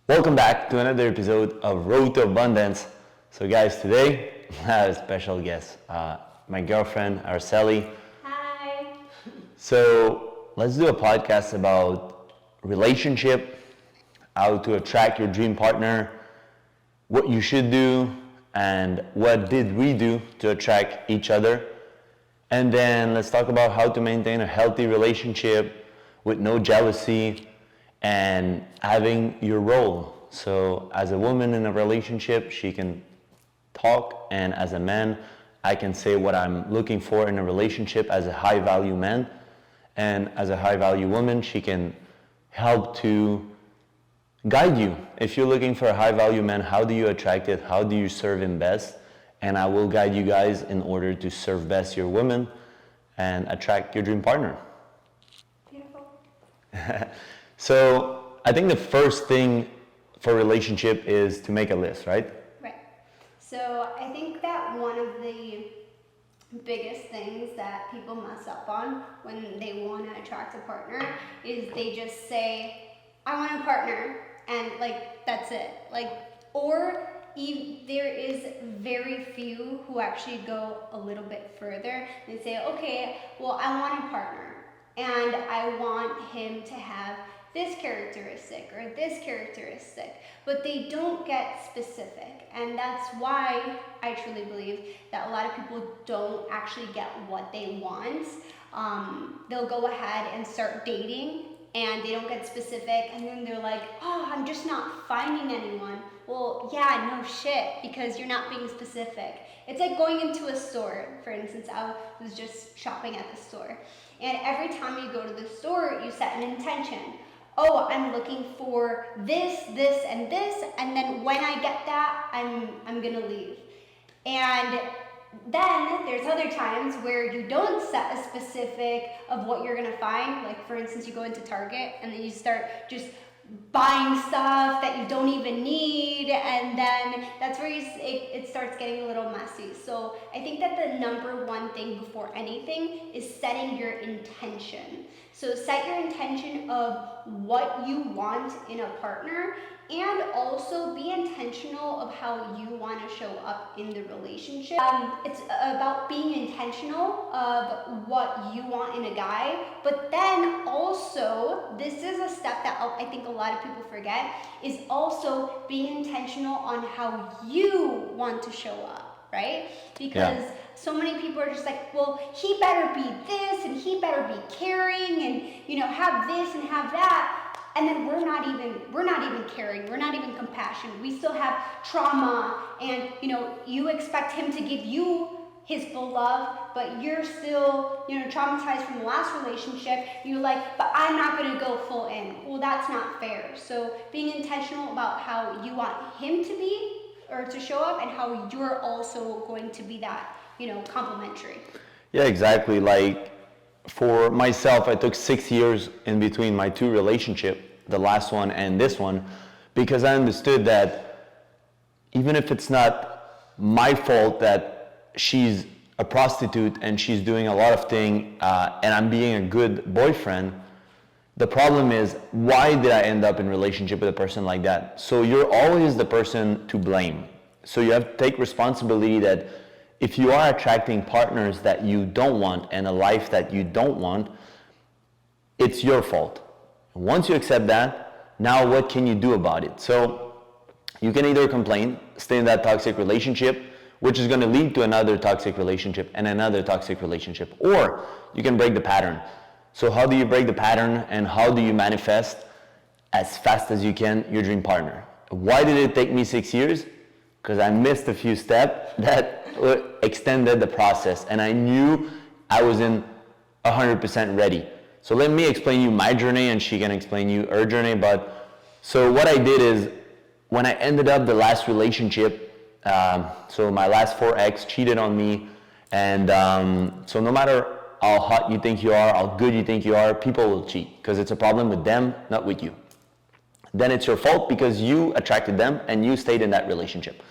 Welcome back to another episode of Road to Abundance. So guys, today I have a special guest, my girlfriend, Araceli. Hi. So let's do a podcast about relationship, how to attract your dream partner, what you should do, and what did we do to attract each other. And then let's talk about how to maintain a healthy relationship with no jealousy and having your role. So as a woman in a relationship, she can talk, and as a man, I can say what I'm looking for in a relationship as a high value man. And as a high value woman, she can help to guide you. If you're looking for a high value man, how do you attract it? How do you serve him best? And I will guide you guys in order to serve best your woman and attract your dream partner. Beautiful. So I think the first thing for relationship is to make a list, right? Right. So I think that one of the biggest things that people mess up on when they want to attract a partner is they just say, I want a partner, and that's it. There is very few who actually go a little bit further and say, okay, well, I want a partner and I want him to have this characteristic or this characteristic, but they don't get specific. And that's why I truly believe that a lot of people don't actually get what they want. They'll go ahead and start dating and they don't get specific, and then they're like, oh, I'm just not finding anyone. Well, yeah, no shit, because you're not being specific. It's like going into a store. For instance, I was just shopping at the store, and every time you go to the store, you set an intention. Oh, I'm looking for this, this, and this, and then when I get that, I'm gonna leave. And then there's other times where you don't set a specific of what you're gonna find. Like for instance, you go into Target and then you start just buying stuff that you don't even need, and then that's where it starts getting a little messy. So I think that the number one thing before anything is setting your intention. So set your intention of what you want in a partner, and also be intentional of how you want to show up in the relationship. It's about being intentional of what you want in a guy, but then also, this is a step that I think a lot of people forget, is also being intentional on how you want to show up, right? Because so many people are just like, well, he better be this and he better be caring and have this and have that. And then we're not even caring, we're not even compassionate. We still have trauma, and you expect him to give you his full love, but you're still traumatized from the last relationship. You're like, but I'm not going to go full in. Well, that's not fair. So being intentional about how you want him to be or to show up, and how you're also going to be that complimentary. Yeah, exactly. Like for myself, I took 6 years in between my two relationships, the last one and this one, because I understood that even if it's not my fault that she's a prostitute and she's doing a lot of things and I'm being a good boyfriend, the problem is, why did I end up in a relationship with a person like that? So you're always the person to blame. So you have to take responsibility that if you are attracting partners that you don't want and a life that you don't want, it's your fault. Once you accept that, now what can you do about it? So you can either complain, stay in that toxic relationship, which is going to lead to another toxic relationship and another toxic relationship, or you can break the pattern. So how do you break the pattern, and how do you manifest as fast as you can your dream partner? Why did it take me 6 years? Because I missed a few steps that extended the process, and I knew I wasn't 100% ready. So let me explain you my journey, and she can explain you her journey. But so what I did is, when I ended up the last relationship, so my last 4 ex cheated on me, and so no matter how hot you think you are, how good you think you are, people will cheat, because it's a problem with them, not with you. Then it's your fault because you attracted them and you stayed in that relationship.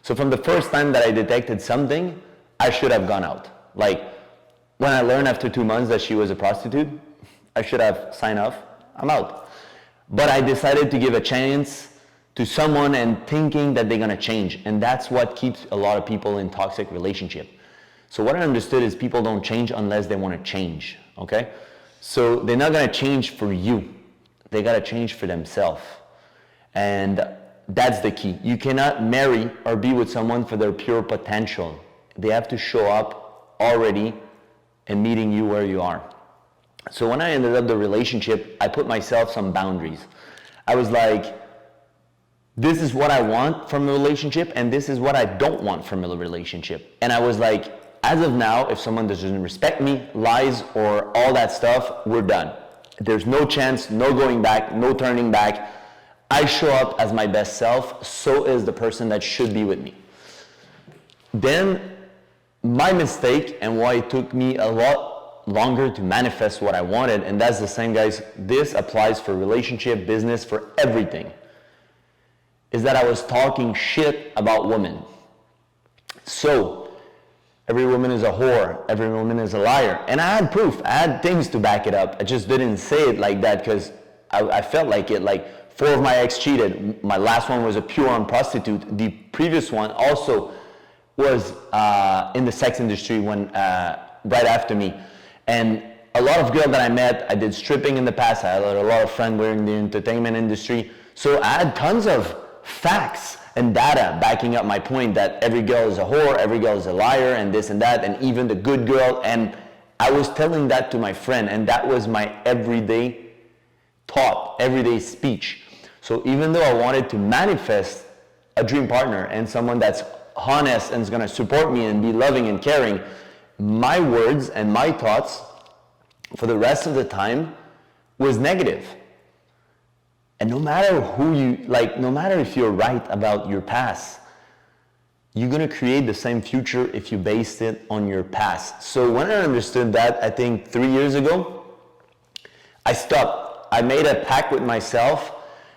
So from the first time that I detected something, I should have gone out. Like when I learned after 2 months that she was a prostitute, I should have signed off, I'm out. But I decided to give a chance to someone and thinking that they're gonna change. And that's what keeps a lot of people in toxic relationship. So what I understood is people don't change unless they wanna change, okay? So they're not gonna change for you. They gotta change for themselves. And that's the key. You cannot marry or be with someone for their pure potential. They have to show up already and meeting you where you are. So when I ended up the relationship, I put myself some boundaries. I was like, this is what I want from a relationship, and this is what I don't want from a relationship. And I was like, as of now, if someone doesn't respect me, lies, or all that stuff, we're done. There's no chance, no going back, no turning back. I show up as my best self, so is the person that should be with me. Then, my mistake, and why it took me a lot longer to manifest what I wanted, and that's the same, guys, this applies for relationship, business, for everything, is that I was talking shit about women. So, every woman is a whore, every woman is a liar. And I had proof, I had things to back it up. I just didn't say it like that because I felt like it. Like 4 of my ex cheated. My last one was a pure-on prostitute. The previous one also was in the sex industry when right after me. And a lot of girls that I met, I did stripping in the past. I had a lot of friends were in the entertainment industry. So I had tons of facts and data backing up my point that every girl is a whore, every girl is a liar, and this and that, and even the good girl. And I was telling that to my friend, and that was my everyday thought, everyday speech. So even though I wanted to manifest a dream partner and someone that's honest and is going to support me and be loving and caring, my words and my thoughts for the rest of the time was negative. And no matter who you, like, no matter if you're right about your past, you're gonna create the same future if you based it on your past. So when I understood that, I think 3 years ago, I stopped. I made a pact with myself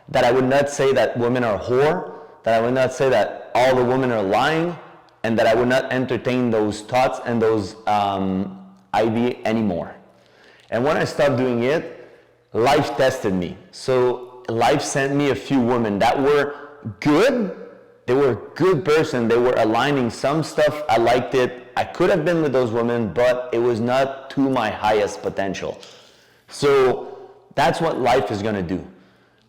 that I would not say that women are whore, that I would not say that all the women are lying, and that I would not entertain those thoughts and those ideas anymore. And when I stopped doing it, life tested me. So life sent me a few women that were good. They were a good person. They were aligning some stuff. I liked it. I could have been with those women, but it was not to my highest potential. So that's what life is going to do.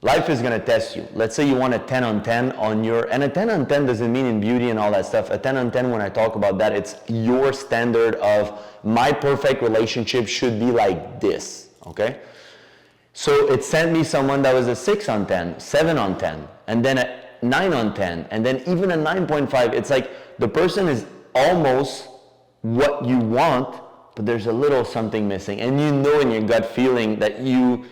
Life is going to test you. Let's say you want a 10 on 10 on your, and a 10 on 10 doesn't mean in beauty and all that stuff. A 10 on 10, when I talk about that, it's your standard of my perfect relationship should be like this, okay? So it sent me someone that was a 6 on 10, 7 on 10, and then a 9 on 10, and then even a 9.5. It's like the person is almost what you want, but there's a little something missing. And you know in your gut feeling that you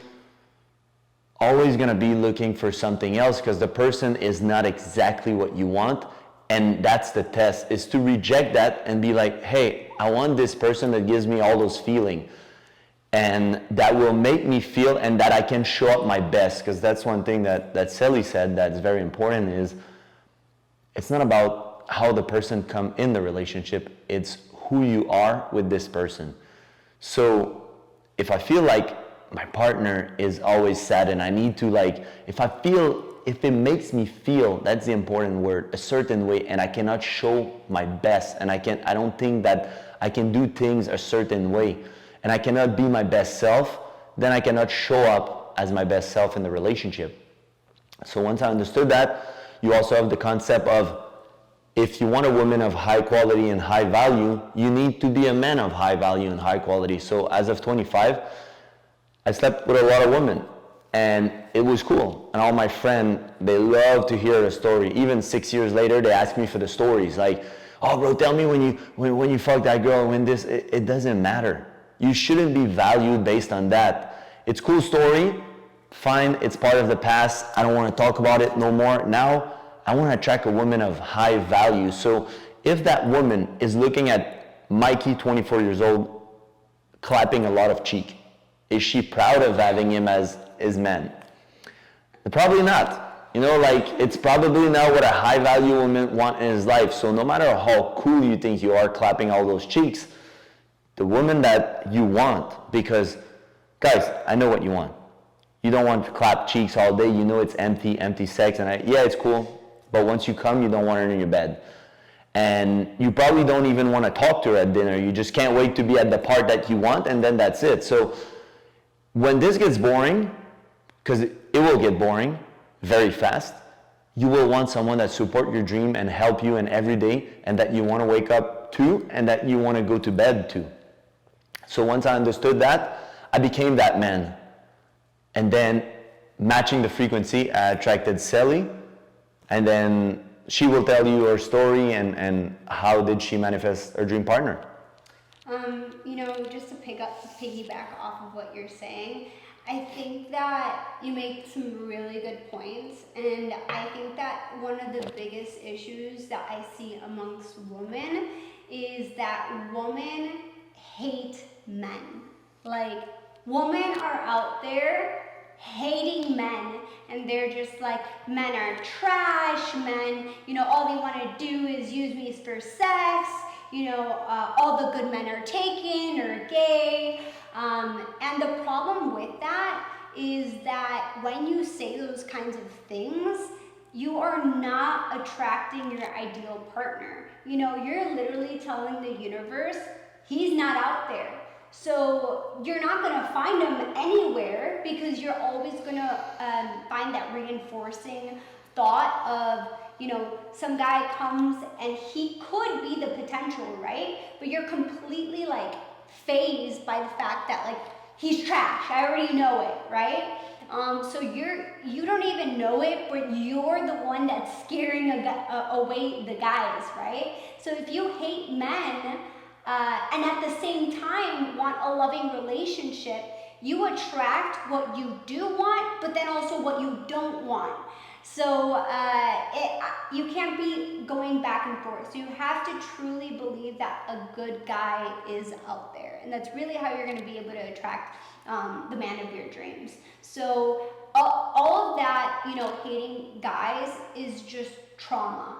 always going to be looking for something else because the person is not exactly what you want. And that's the test, is to reject that and be like, hey, I want this person that gives me all those feelings. And that will make me feel, and that I can show up my best, because that's one thing that Celi said that's very important, is it's not about how the person come in the relationship, it's who you are with this person. So if I feel like my partner is always sad and I need to, like, if it makes me feel, that's the important word, a certain way, and I cannot show my best, and I don't think that I can do things a certain way, and I cannot be my best self, then I cannot show up as my best self in the relationship. So once I understood that, you also have the concept of, if you want a woman of high quality and high value, you need to be a man of high value and high quality. So as of 25, I slept with a lot of women, and it was cool. And all my friends, they love to hear a story. Even 6 years later, they ask me for the stories. Like, oh bro, tell me when you fucked that girl, when this, it doesn't matter. You shouldn't be valued based on that. It's a cool story, fine, it's part of the past. I don't want to talk about it no more. Now, I want to attract a woman of high value. So if that woman is looking at Mikey, 24 years old, clapping a lot of cheek, is she proud of having him as his man? Probably not. You know, like, it's probably not what a high value woman wants in his life. So no matter how cool you think you are clapping all those cheeks, the woman that you want, because guys, I know what you want. You don't want to clap cheeks all day. You know it's empty sex. And yeah, it's cool. But once you come, you don't want her in your bed. And you probably don't even want to talk to her at dinner. You just can't wait to be at the part that you want, and then that's it. So when this gets boring, because it will get boring very fast, you will want someone that support your dream and help you in every day, and that you want to wake up to, and that you want to go to bed to. So once I understood that, I became that man. And then matching the frequency, I attracted Celi, and then she will tell you her story and how did she manifest her dream partner. Just to piggyback off of what you're saying, I think that you make some really good points, and I think that one of the biggest issues that I see amongst women is that women hate men. Like, women are out there hating men, and they're just like, men are trash, men, all they want to do is use me for sex, all the good men are taken or gay. And the problem with that is that when you say those kinds of things, you are not attracting your ideal partner. You're literally telling the universe, he's not out there. So you're not going to find him anywhere, because you're always going to find that reinforcing thought of, some guy comes and he could be the potential, right? But you're completely fazed by the fact that he's trash. I already know it, right? So you don't even know it, but you're the one that's scaring away the guys, right? So if you hate men, and at the same time want a loving relationship, you attract what you do want, but then also what you don't want. So you can't be going back and forth. So you have to truly believe that a good guy is out there. And that's really how you're going to be able to attract the man of your dreams. So all of that, hating guys is just trauma,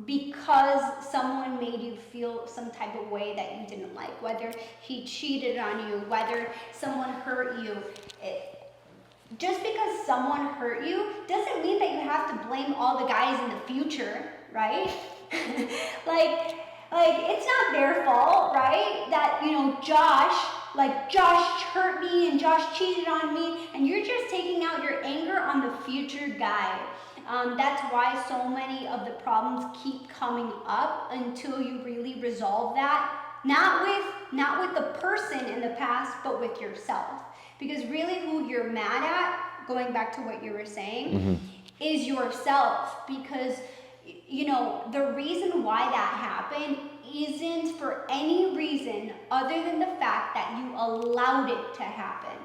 because someone made you feel some type of way that you didn't like, whether he cheated on you, whether someone hurt you. Just because someone hurt you doesn't mean that you have to blame all the guys in the future, right? It's not their fault, right? That, Josh hurt me and Josh cheated on me, and you're just taking out your anger on the future guy. That's why so many of the problems keep coming up until you really resolve that. Not with the person in the past, but with yourself. Because really who you're mad at, going back to what you were saying, is yourself. Because, the reason why that happened isn't for any reason other than the fact that you allowed it to happen.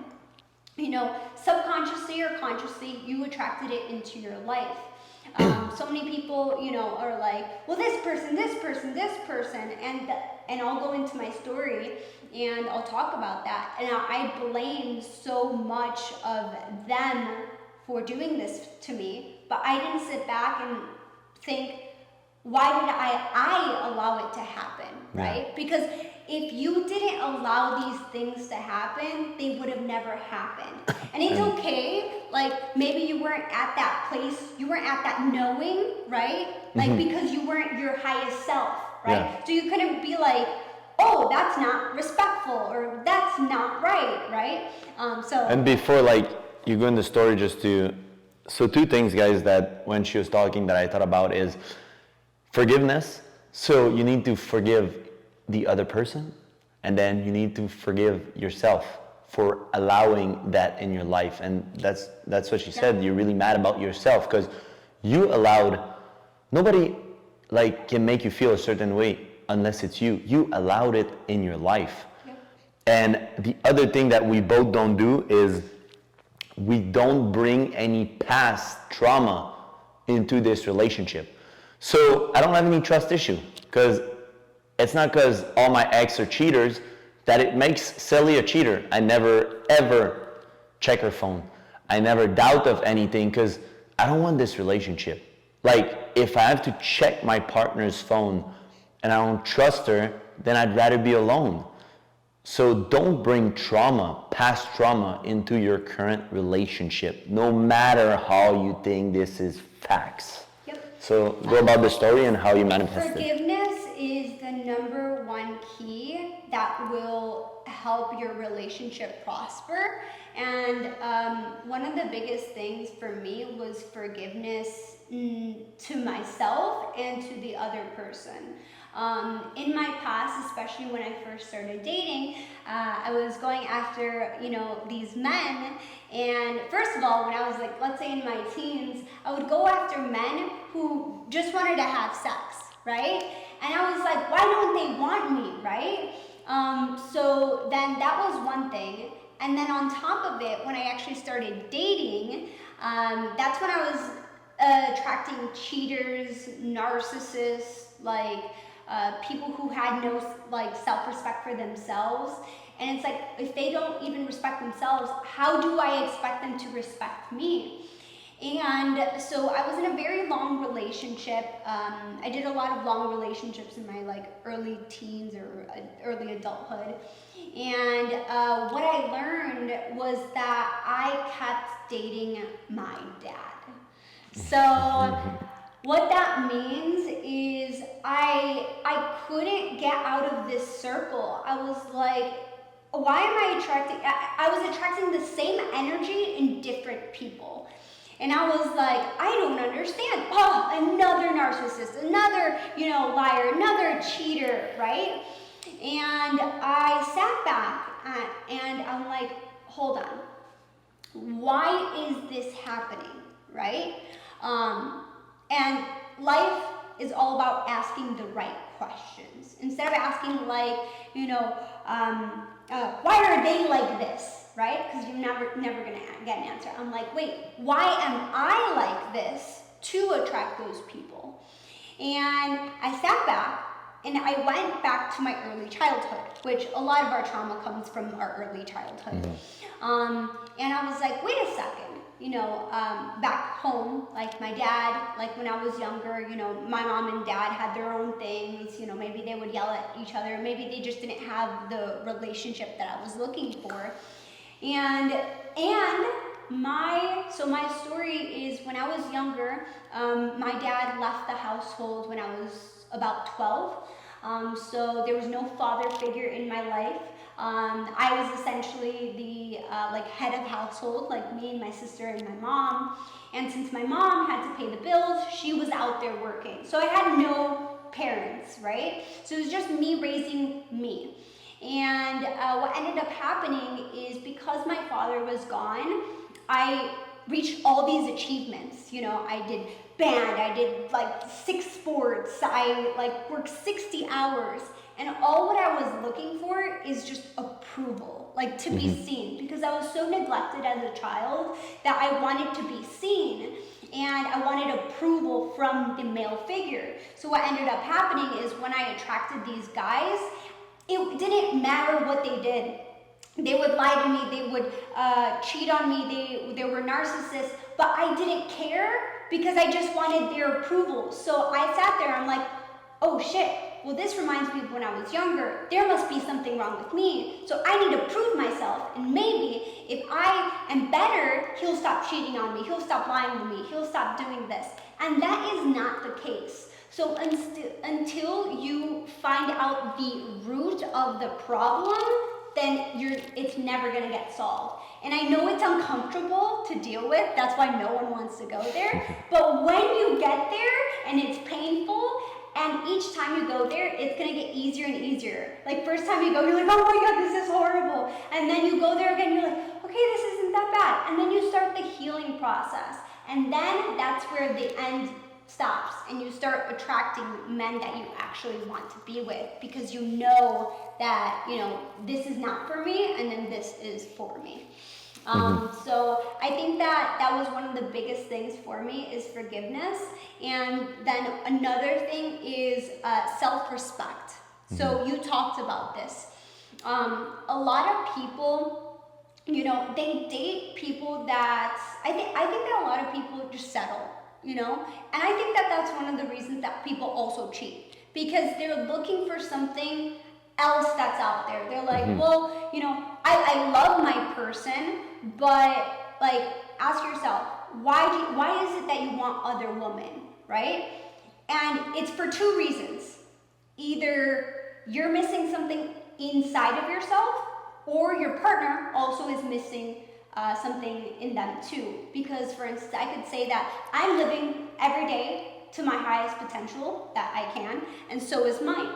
Subconsciously or consciously, you attracted it into your life. So many people, are like, well, this person, and I'll go into my story and I'll talk about that. And I blame so much of them for doing this to me, but I didn't sit back and think, why did I allow it to happen, right? Yeah. Because if you didn't allow these things to happen, they would have never happened. And it's okay, maybe you weren't at that place, you weren't at that knowing, right? Because you weren't your highest self, right? Yeah. So you couldn't be like, oh, that's not respectful, or that's not right? And before, you go in the story so two things, guys, that when she was talking that I thought about is forgiveness. So you need to forgive the other person, and then you need to forgive yourself for allowing that in your life. And that's what she said. You're really mad about yourself because you allowed, nobody can make you feel a certain way unless it's you allowed it in your life. And the other thing that we both don't do is we don't bring any past trauma into this relationship. So I don't have any trust issue, because it's not because all my ex are cheaters that it makes Celi a cheater. I never ever check her phone. I never doubt of anything, because I don't want this relationship. If I have to check my partner's phone and I don't trust her, then I'd rather be alone. So don't bring trauma, past trauma, into your current relationship, no matter how you think this is facts. Yep. So go about the story and how you manifest it. Forgiveness is the number one key that will help your relationship prosper. And one of the biggest things for me was forgiveness to myself and to the other person. In my past, especially when I first started dating, I was going after, these men. And first of all, when I was like, let's say in my teens, I would go after men who just wanted to have sex, right? And I was like, why don't they want me, right? So then that was one thing. And then on top of it, when I actually started dating, that's when I was attracting cheaters, narcissists, people who had no self-respect for themselves. And it's like, if they don't even respect themselves, how do I expect them to respect me? And so I was in a very long relationship. I did a lot of long relationships in my early teens or early adulthood. And what I learned was that I kept dating my dad. So what that means is I couldn't get out of this circle. I was like, why am I attracting? I was attracting the same energy in different people. And I was like, I don't understand. Oh, another narcissist, another, liar, another cheater, right? And I sat back and I'm like, hold on. Why is this happening, right? And life is all about asking the right questions. Instead of asking why are they like this, right? Because you're never gonna get an answer. I'm like, wait, why am I like this to attract those people? And I sat back and I went back to my early childhood, which a lot of our trauma comes from our early childhood. And I was like, wait a second. Back home, my dad, when I was younger, my mom and dad had their own things, maybe they would yell at each other, maybe they just didn't have the relationship that I was looking for. And my story is when I was younger, my dad left the household when I was about 12. So there was no father figure in my life. I was essentially the head of household, me and my sister and my mom. And since my mom had to pay the bills, she was out there working. So I had no parents, right? So it was just me raising me. And what ended up happening is because my father was gone, I reached all these achievements. I did band, I did 6 sports, I worked 60 hours. And all what I was looking for is just approval, to be seen. Because I was so neglected as a child that I wanted to be seen. And I wanted approval from the male figure. So what ended up happening is when I attracted these guys, it didn't matter what they did. They would lie to me, they would cheat on me, they were narcissists, but I didn't care because I just wanted their approval. So I sat there, I'm like, oh shit, well this reminds me of when I was younger. There must be something wrong with me. So I need to prove myself, and maybe if I am better, he'll stop cheating on me, he'll stop lying to me, he'll stop doing this. And that is not the case. So until you find out the root of the problem, then it's never gonna get solved. And I know it's uncomfortable to deal with, that's why no one wants to go there. But when you get there and it's painful, and each time you go there, it's gonna get easier and easier. First time you go, you're like, oh my God, this is horrible. And then you go there again, you're like, okay, this isn't that bad. And then you start the healing process. And then that's where the end stops, and you start attracting men that you actually want to be with, because you know that, this is not for me, and then this is for me. So I think that was one of the biggest things for me is forgiveness. And then another thing is self-respect. So you talked about this. A lot of people, they date people that, I think that a lot of people just settle. And I think that that's one of the reasons that people also cheat, because they're looking for something else that's out there. They're like, well, you know, I love my person, but like, ask yourself, why is it that you want other women, right? And it's for two reasons. Either you're missing something inside of yourself, or your partner also is missing something in them too. Because, for instance, I could say that I'm living every day to my highest potential that I can, and so is Mike.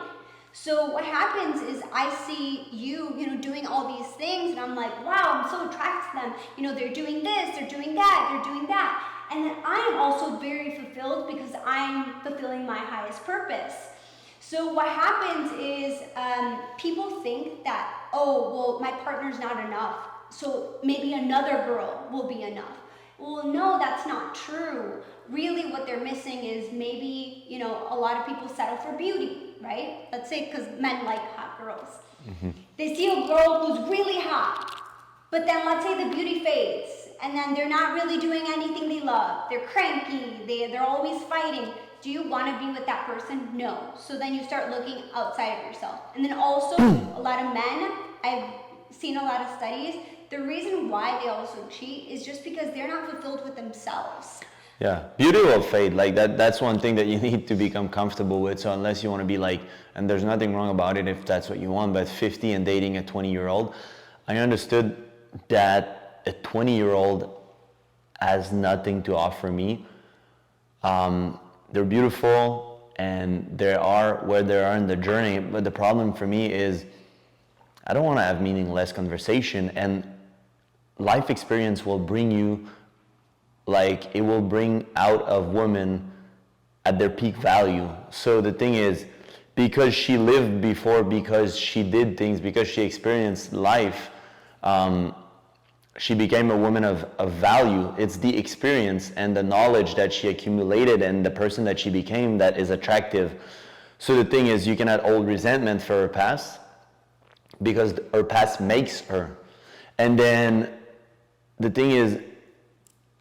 So what happens is I see you, you know, doing all these things, and I'm like, wow, I'm so attracted to them. You know, they're doing this, they're doing that, they're doing that. And then I am also very fulfilled because I'm fulfilling my highest purpose. So what happens is people think that, oh, well, my partner's not enough, so maybe another girl will be enough. Well, no, that's not true. Really what they're missing is maybe, you know, a lot of people settle for beauty, right? Let's say because men like hot girls. They see a girl who's really hot, but then let's say the beauty fades, and then they're not really doing anything they love. They're cranky, they're always fighting. Do you want to be with that person? No. So then you start looking outside of yourself. And then also, a lot of men, I've seen a lot of studies, the reason why they also cheat is just because they're not fulfilled with themselves. Yeah, beauty will fade. Like that's one thing that you need to become comfortable with. So unless you want to be like, and there's nothing wrong about it if that's what you want, but 50 and dating a 20-year-old, I understood that a 20-year-old has nothing to offer me. They're beautiful and they are where they are in the journey, but the problem for me is I don't want to have meaningless conversation, and life experience will bring you, like, it will bring out of women at their peak value. So the thing is, because she lived before, because she did things, because she experienced life, she became a woman of value. It's the experience and the knowledge that she accumulated and the person that she became that is attractive. So the thing is, you cannot hold resentment for her past because her past makes her. And then the thing is,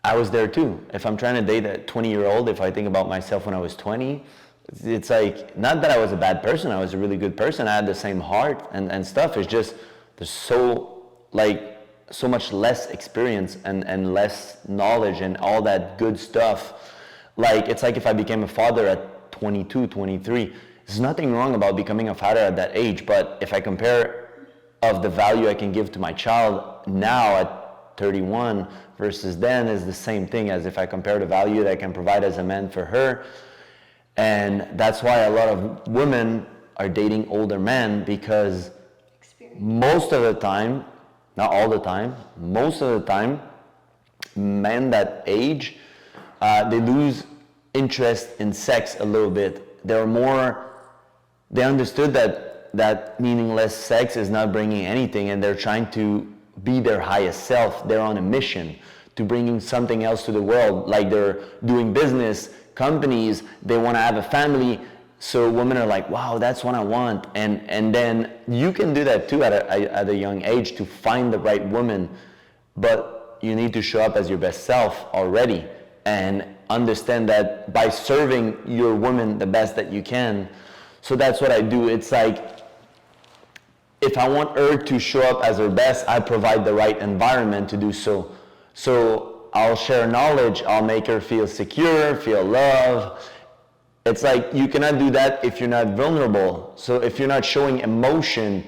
I was there too. If I'm trying to date a 20-year-old, if I think about myself when I was 20, it's like, not that I was a bad person, I was a really good person. I had the same heart and stuff. It's just, there's so much less experience and less knowledge and all that good stuff. Like, it's like if I became a father at 22, 23, there's nothing wrong about becoming a father at that age, but if I compare of the value I can give to my child now at 31 versus then, is the same thing as if I compare the value that I can provide as a man for her. And that's why a lot of women are dating older men, because most of the time, not all the time, most of the time, men that age, they lose interest in sex a little bit. They understood that meaningless sex is not bringing anything, and they're trying to be their highest self. They're on a mission to bringing something else to the world, like they're doing business, companies, they want to have a family. So women are like, wow, that's what I want. And then you can do that too at a young age to find the right woman, but you need to show up as your best self already and understand that by serving your woman the best that you can. So that's what I do. It's like, if I want her to show up as her best, I provide the right environment to do so. So I'll share knowledge, I'll make her feel secure, feel love. It's like, you cannot do that if you're not vulnerable. So if you're not showing emotion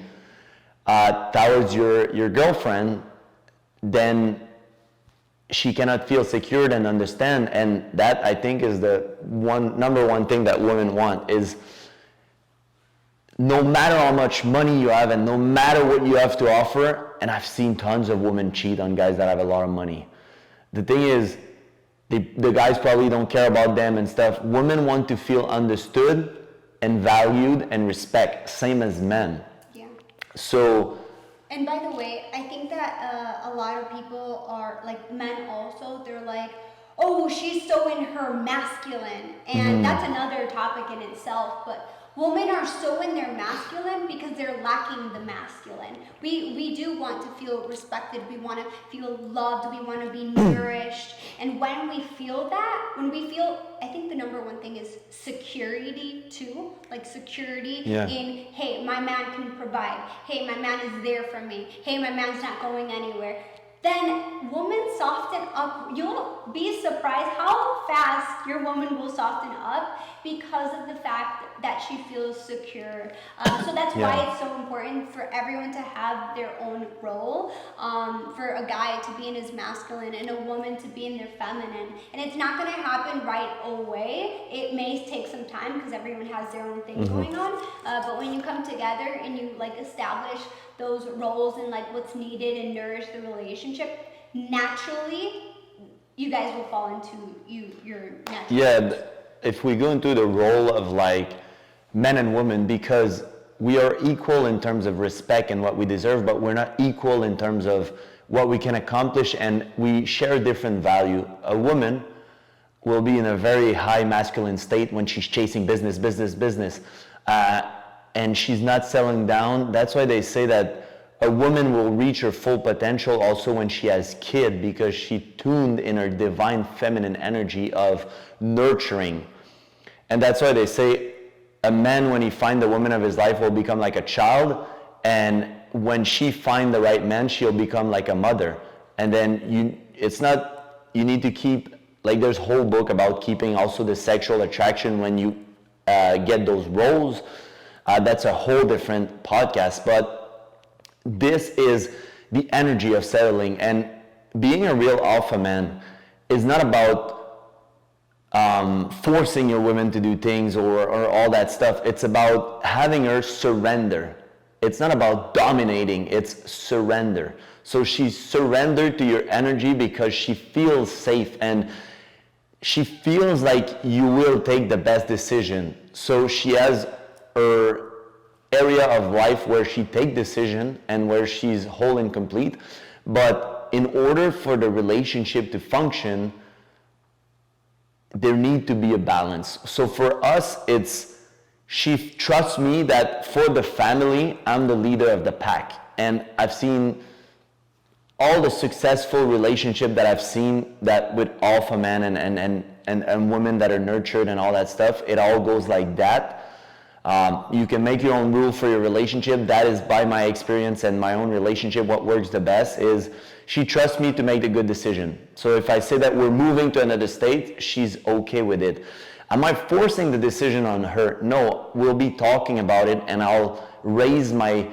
towards your girlfriend, then she cannot feel secured and understand. And that, I think, is the number one thing that women want, is no matter how much money you have and no matter what you have to offer, and I've seen tons of women cheat on guys that have a lot of money. The thing is, the guys probably don't care about them and stuff. Women want to feel understood and valued and respect, same as men. Yeah. So. And by the way, I think that a lot of people are, like men also, they're like, oh, she's so in her masculine. And that's another topic in itself, but women are so in their masculine because they're lacking the masculine. We do want to feel respected. We want to feel loved. We want to be nourished. And when we feel that, I think the number one thing is security too. Like security Yeah. in, hey, my man can provide. Hey, my man is there for me. Hey, my man's not going anywhere. Then women soften up. You'll be surprised how fast your woman will soften up because of the fact that she feels secure. So that's Yeah. why it's so important for everyone to have their own role. For a guy to be in his masculine and a woman to be in their feminine. And it's not going to happen right away. It may take some time because everyone has their own thing going on. But when you come together and you like establish those roles and like what's needed and nourish the relationship, naturally you guys will fall into your natural. Yeah, if we go into the role of like men and women, because we are equal in terms of respect and what we deserve, but we're not equal in terms of what we can accomplish, and we share different value. A woman will be in a very high masculine state when she's chasing business, and she's not settling down. That's why they say that a woman will reach her full potential also when she has kid, because she tuned in her divine feminine energy of nurturing. And that's why they say a man, when he finds the woman of his life, will become like a child, and when she finds the right man, she'll become like a mother. And then you need to keep, like there's a whole book about keeping also the sexual attraction when you get those roles. That's a whole different podcast, but this is the energy of settling. And being a real alpha man is not about forcing your women to do things or all that stuff. It's about having her surrender. It's not about dominating, it's surrender. So she's surrendered to your energy because she feels safe and she feels like you will take the best decision. So she has her area of life where she takes decision and where she's whole and complete. But in order for the relationship to function, there need to be a balance. So for us, she trusts me that for the family, I'm the leader of the pack. And I've seen all the successful relationship that I've seen that with alpha men and women that are nurtured and all that stuff, it all goes like that. You can make your own rule for your relationship. That is, by my experience and my own relationship, what works the best is she trusts me to make the good decision. So if I say that we're moving to another state, she's okay with it. Am I forcing the decision on her? No, we'll be talking about it and I'll raise my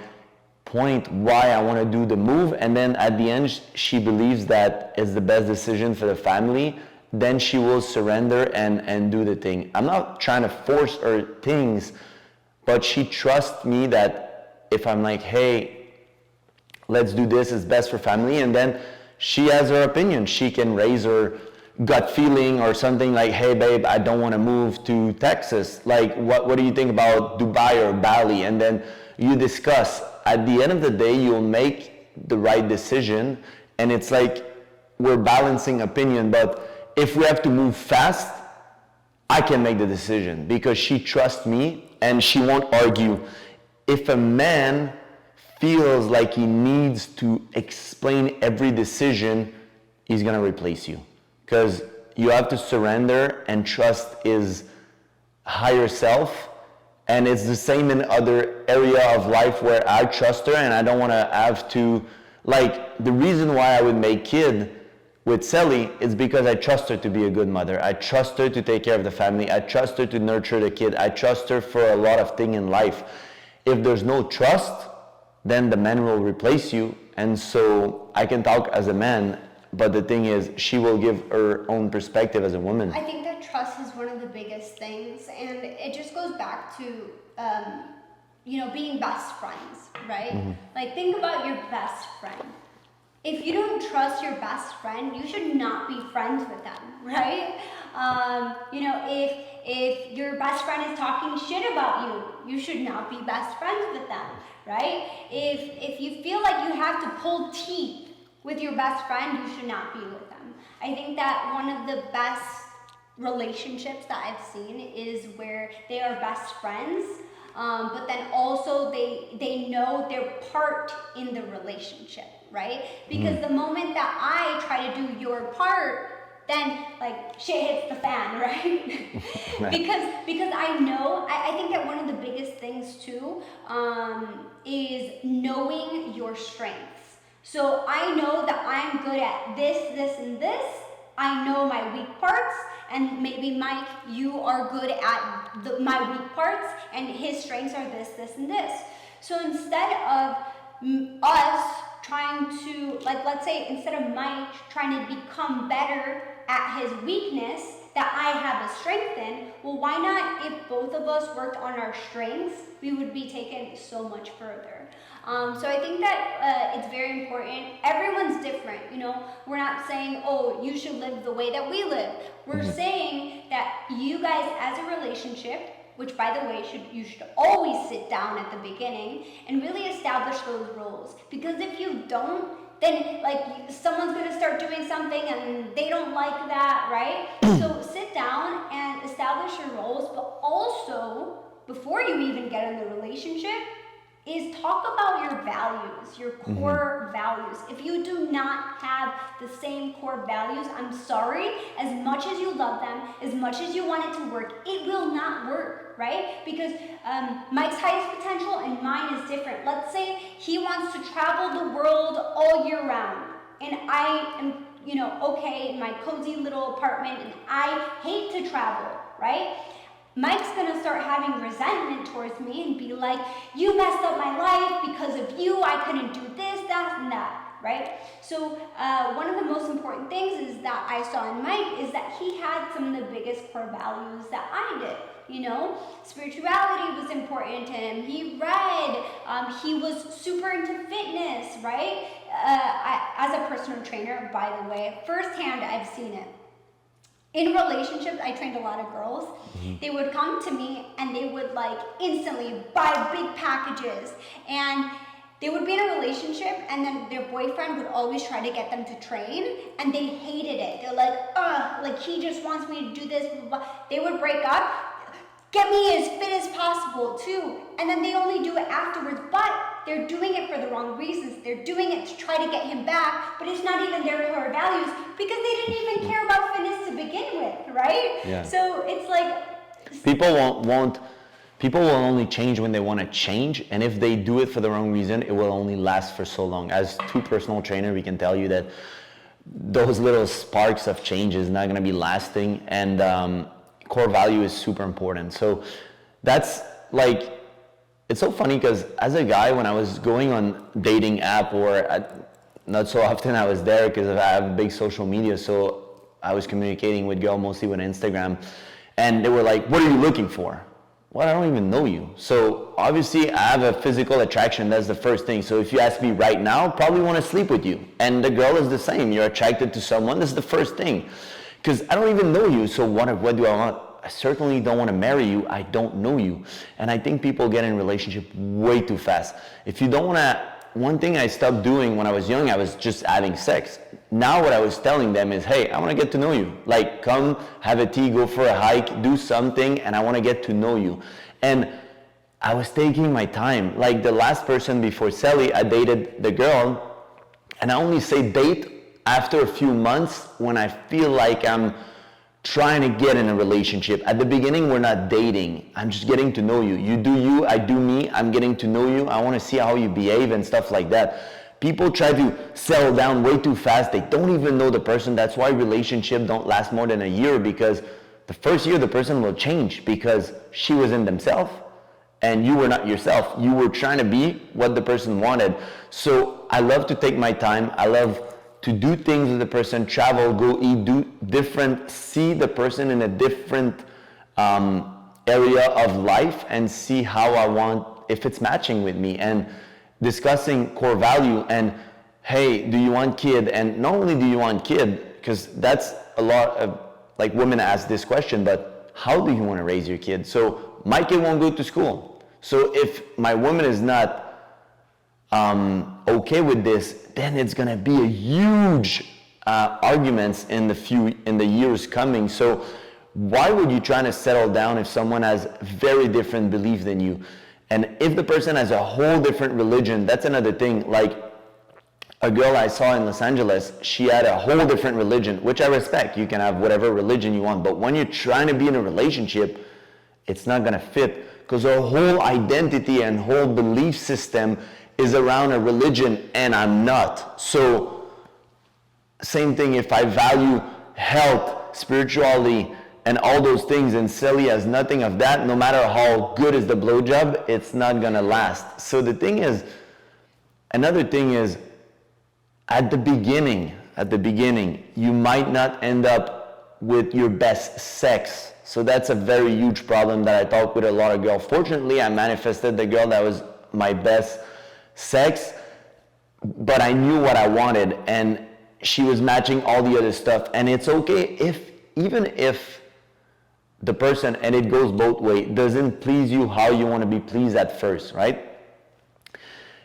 point why I want to do the move, and then at the end she believes that it's the best decision for the family, then she will surrender and do the thing. I'm not trying to force her things, but she trusts me that if I'm like, hey, let's do this, it's best for family, and then she has her opinion. She can raise her gut feeling or something like, hey babe, I don't want to move to Texas. Like, what do you think about Dubai or Bali? And then you discuss. At the end of the day, you'll make the right decision, and it's like we're balancing opinion. But if we have to move fast, I can make the decision because she trusts me and she won't argue. If a man feels like he needs to explain every decision, he's gonna replace you, because you have to surrender and trust his higher self. And it's the same in other area of life where I trust her and I don't want to have to, like, the reason why I would make kid with Celi is because I trust her to be a good mother. I trust her to take care of the family. I trust her to nurture the kid. I trust her for a lot of things in life. If there's no trust, then the man will replace you. And so I can talk as a man, but the thing is, she will give her own perspective as a woman. I think that trust is one of the biggest things, and it just goes back to, being best friends, right? Mm-hmm. Like, think about your best friend. If you don't trust your best friend, you should not be friends with them, right? If your best friend is talking shit about you, you should not be best friends with them, right? If you feel like you have to pull teeth with your best friend, you should not be with them. I think that one of the best relationships that I've seen is where they are best friends, but then also they know their part in the relationship, right? Because the moment that I try to do your part, then like shit hits the fan, right? because I think that one of the biggest things too is knowing your strengths. So I know that I'm good at this, and this. I know my weak parts, and maybe Mike, you are good at my weak parts, and his strengths are this, and this. So instead of us trying to, like, let's say instead of Mike trying to become better at his weakness that I have a strength in, well, why not, if both of us worked on our strengths, we would be taken so much further. So I think that it's very important. Everyone's different, you know. We're not saying, oh, you should live the way that we live. We're saying that you guys as a relationship, which by the way, you should always sit down at the beginning and really establish those rules. Because if you don't, then like someone's gonna start doing something and they don't like that, right? So sit down and establish your roles, but also, before you even get in the relationship, is talk about your values, your core values. If you do not have the same core values, I'm sorry, as much as you love them, as much as you want it to work, it will not work, right? Because Mike's highest potential and mine is different. Let's say he wants to travel the world all year round, and I am, you know, okay in my cozy little apartment, and I hate to travel, right? Mike's gonna start having resentment towards me and be like, you messed up my life, because of you, I couldn't do this, that, and that, right? So one of the most important things is that I saw in Mike is that he had some of the biggest core values that I did. You know, spirituality was important to him. He read, he was super into fitness, right? As a personal trainer, by the way, firsthand, I've seen it. In relationships, I trained a lot of girls. They would come to me and they would like instantly buy big packages, and they would be in a relationship, and then their boyfriend would always try to get them to train, and they hated it. They're like, ugh, like he just wants me to do this, blah, blah. They would break up, get me as fit as possible too, and then they only do it afterwards, but they're doing it for the wrong reasons. They're doing it to try to get him back, but it's not even their core values, because they didn't even care about fitness to begin with, right? Yeah. So it's like people will only change when they want to change, and if they do it for the wrong reason, it will only last for so long. As two personal trainers, we can tell you that those little sparks of change is not going to be lasting, and core value is super important. So that's like, it's so funny because as a guy, when I was going on dating app, not so often I was there because I have big social media, so I was communicating with girls mostly with Instagram, and they were like, what are you looking for? Well, I don't even know you. So obviously I have a physical attraction, that's the first thing. So if you ask me right now, probably want to sleep with you. And the girl is the same, you're attracted to someone, that's the first thing. Because I don't even know you, so what do I want? I certainly don't want to marry you, I don't know you. And I think people get in relationship way too fast. If you don't want to, one thing I stopped doing when I was young, I was just having sex. Now what I was telling them is, hey, I want to get to know you. Like, come have a tea, go for a hike, do something, and I want to get to know you. And I was taking my time. Like the last person before Celi, I dated the girl, and I only say date after a few months when I feel like I'm trying to get in a relationship. At the beginning, we're not dating. I'm just getting to know you. You do you, I do me. I'm getting to know you. I want to see how you behave and stuff like that. People try to settle down way too fast. They don't even know the person. That's why relationships don't last more than a year, because the first year the person will change because she was in themselves and you were not yourself. You were trying to be what the person wanted. So I love to take my time. I love to do things with the person, travel, go eat, do different, see the person in a different area of life and see how I want, if it's matching with me, and discussing core value and, hey, do you want kid? And not only do you want kid, because that's a lot of, like, women ask this question, but how do you want to raise your kid? So my kid won't go to school. So if my woman is not okay with this, then it's gonna be a huge arguments in the years coming. So why would you try to settle down if someone has very different belief than you? And if the person has a whole different religion, that's another thing. Like, a girl I saw in Los Angeles, she had a whole different religion, which I respect. You can have whatever religion you want, but when you're trying to be in a relationship, it's not gonna fit, because her whole identity and whole belief system is around a religion, and I'm not. So, same thing, if I value health, spirituality, and all those things, and Celi has nothing of that, no matter how good is the blowjob, it's not gonna last. So the thing is, another thing is, at the beginning, you might not end up with your best sex. So that's a very huge problem that I talk with a lot of girls. Fortunately, I manifested the girl that was my best sex, but I knew what I wanted, and she was matching all the other stuff. And it's okay even if the person, and it goes both ways, doesn't please you how you want to be pleased at first, right?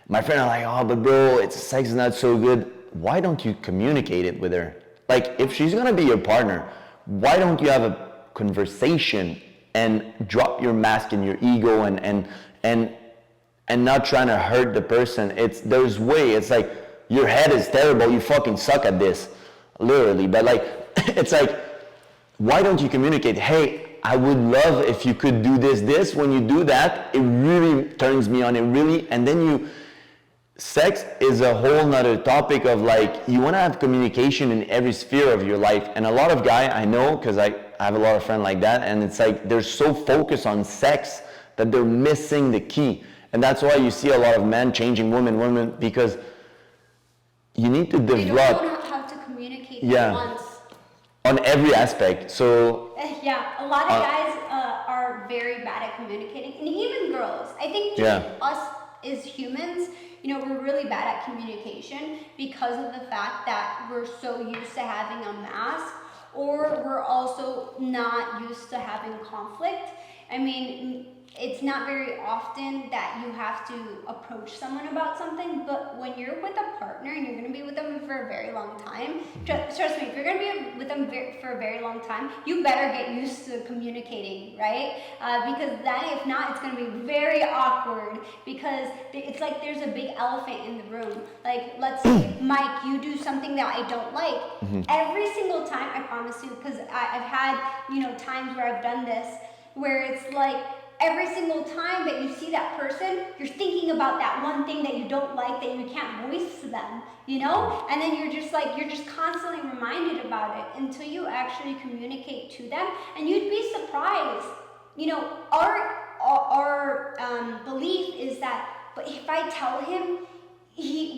My friend are like, oh, but bro, sex is not so good. Why don't you communicate it with her? Like, if she's gonna be your partner, why don't you have a conversation and drop your mask and your ego and not trying to hurt the person? It's like, your head is terrible, you fucking suck at this, literally. But like, it's like, why don't you communicate? Hey, I would love if you could do this. When you do that, it really turns me on. And then sex is a whole nother topic of like, you want to have communication in every sphere of your life. And a lot of guys I know, because I have a lot of friends like that, and it's like they're so focused on sex that they're missing the key. And that's why you see a lot of men changing women, because you need to develop. They don't know how to communicate once. On every aspect. So yeah, a lot of guys are very bad at communicating, and even girls. I think just us as humans, we're really bad at communication because of the fact that we're so used to having a mask, or we're also not used to having conflict. I mean, it's not very often that you have to approach someone about something, but when you're with a partner and you're going to be with them for a very long time, trust me, if you're going to be with them for a very long time, you better get used to communicating, right? Because then, if not, it's going to be very awkward, because it's like there's a big elephant in the room. Like, let's say, Mike, you do something that I don't like. Every single time, I promise you, because I've had, times where I've done this, where it's like, every single time that you see that person, you're thinking about that one thing that you don't like that you can't voice to them, And then you're just constantly reminded about it until you actually communicate to them, and you'd be surprised. Our belief is that, but if I tell him,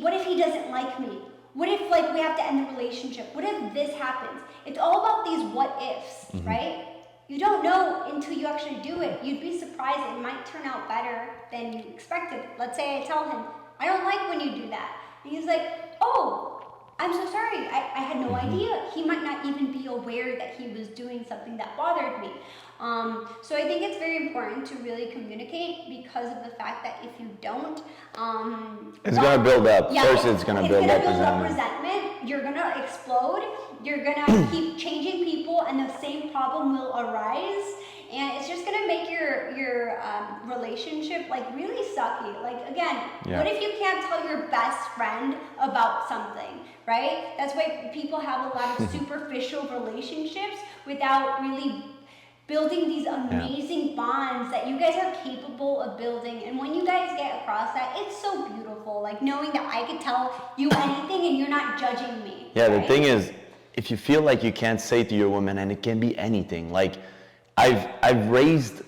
what if he doesn't like me? What if we have to end the relationship? What if this happens? It's all about these what ifs, right? You don't know until you actually do it. You'd be surprised. It might turn out better than you expected. Let's say I tell him, I don't like when you do that. And he's like, oh, I'm so sorry. I had no idea. He might not even be aware that he was doing something that bothered me. So I think it's very important to really communicate, because of the fact that if you don't, it's going to build up. First, it's going to build up resentment. You're going to explode. You're going to keep changing people, and the same problem will arise. And it's just going to make your relationship really sucky. Again, what if you can't tell your best friend about something, right? That's why people have a lot of superficial relationships without really building these amazing bonds that you guys are capable of building. And when you guys get across that, it's so beautiful. Knowing that I could tell you anything and you're not judging me. Yeah, right? The thing is, if you feel like you can't say to your woman, and it can be anything, I've raised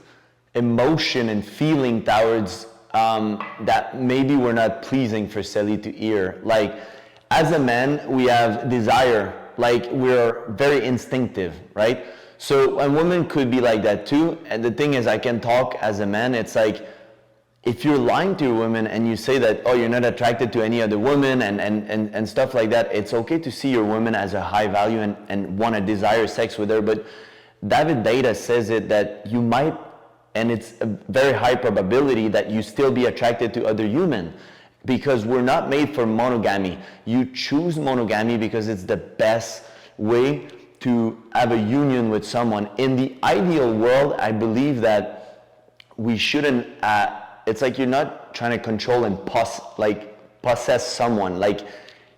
emotion and feeling towards that maybe we're not pleasing for Celi to hear. As a man, we have desire. We're very instinctive, right? So a woman could be like that too. And the thing is, I can talk as a man. It's like, if you're lying to a woman and you say that, oh, you're not attracted to any other woman and stuff like that, it's okay to see your woman as a high value and want to desire sex with her. But David data says that you might, and it's a very high probability that you still be attracted to other human, because we're not made for monogamy. You choose monogamy because it's the best way to have a union with someone. In the ideal world, I believe that we shouldn't, it's like you're not trying to control and possess someone.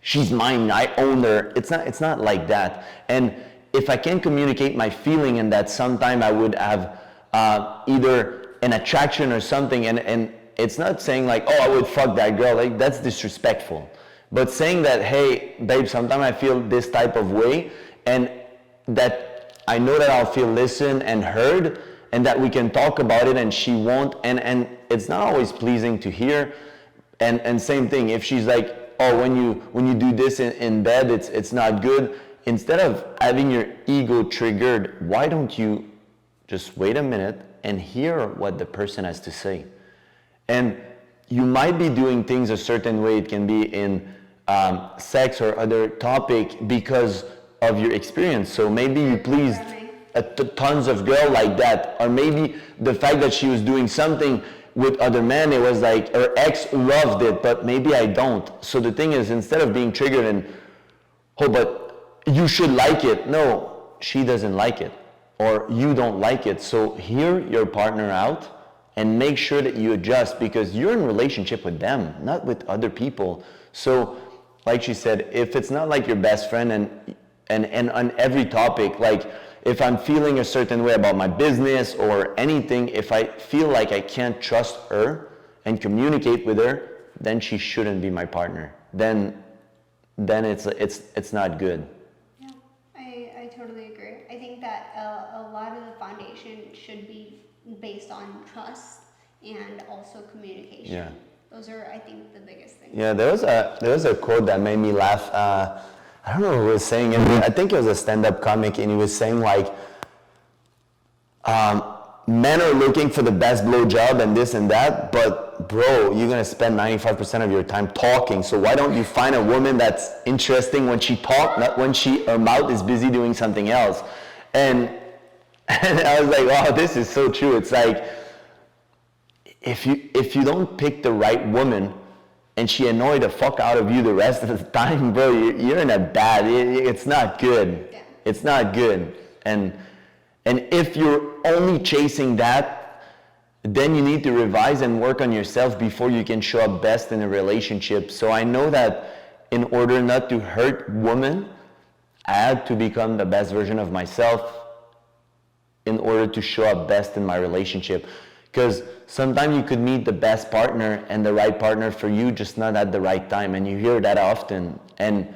she's mine, I own her. It's not like that. And if I can communicate my feeling and that sometime I would have either an attraction or something, and it's not saying like, oh, I would fuck that girl, like that's disrespectful. But saying that, hey, babe, sometimes I feel this type of way, and that I know that I'll feel listened and heard, and that we can talk about it, and she won't, and it's not always pleasing to hear. And same thing, if she's like, oh, when you do this in bed, it's not good. Instead of having your ego triggered, why don't you just wait a minute and hear what the person has to say? And you might be doing things a certain way. It can be in sex or other topic because of your experience. So maybe you pleased tons of girls like that, or maybe the fact that she was doing something with other men, it was like her ex loved it, but maybe I don't. So the thing is, instead of being triggered and, oh, but you should like it. No, she doesn't like it, or you don't like it. So hear your partner out and make sure that you adjust, because you're in relationship with them, not with other people. So like she said, if it's not like your best friend and on every topic, like if I'm feeling a certain way about my business or anything, if I feel like I can't trust her and communicate with her, then she shouldn't be my partner. Then it's not good. Yeah, I totally agree. I think that a lot of the foundation should be based on trust and also communication. Yeah. Those are, I think, the biggest things. Yeah, there was a quote that made me laugh. I don't know who was saying it. I think it was a stand-up comic, and he was saying like, men are looking for the best blowjob and this and that, but bro, you're gonna spend 95% of your time talking. So why don't you find a woman that's interesting when she talks, not when her mouth is busy doing something else? And I was like, wow, this is so true. It's like, if you don't pick the right woman and she annoyed the fuck out of you the rest of the time, bro, you're in a bad, it's not good. Yeah. It's not good. And if you're only chasing that, then you need to revise and work on yourself before you can show up best in a relationship. So I know that in order not to hurt women, I had to become the best version of myself in order to show up best in my relationship. Because sometimes you could meet the best partner and the right partner for you, just not at the right time. And you hear that often. And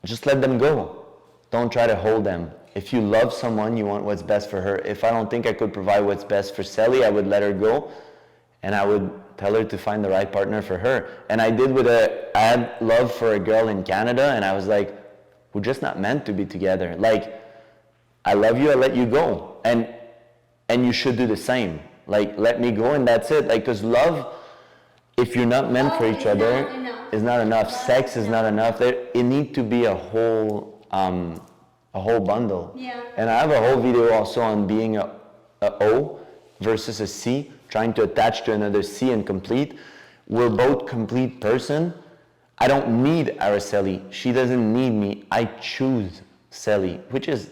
just let them go. Don't try to hold them. If you love someone, you want what's best for her. If I don't think I could provide what's best for Celi, I would let her go. And I would tell her to find the right partner for her. And I did I had love for a girl in Canada, and I was like, we're just not meant to be together. Like, I love you, I let you go. And you should do the same. Like, let me go and that's it. Like, because love, if you're not meant for each other, is not enough. Sex is not enough. It needs to be a whole bundle. Yeah. And I have a whole video also on being a O versus a C, trying to attach to another C and complete. We're both complete person. I don't need Araceli. She doesn't need me. I choose Celi, which is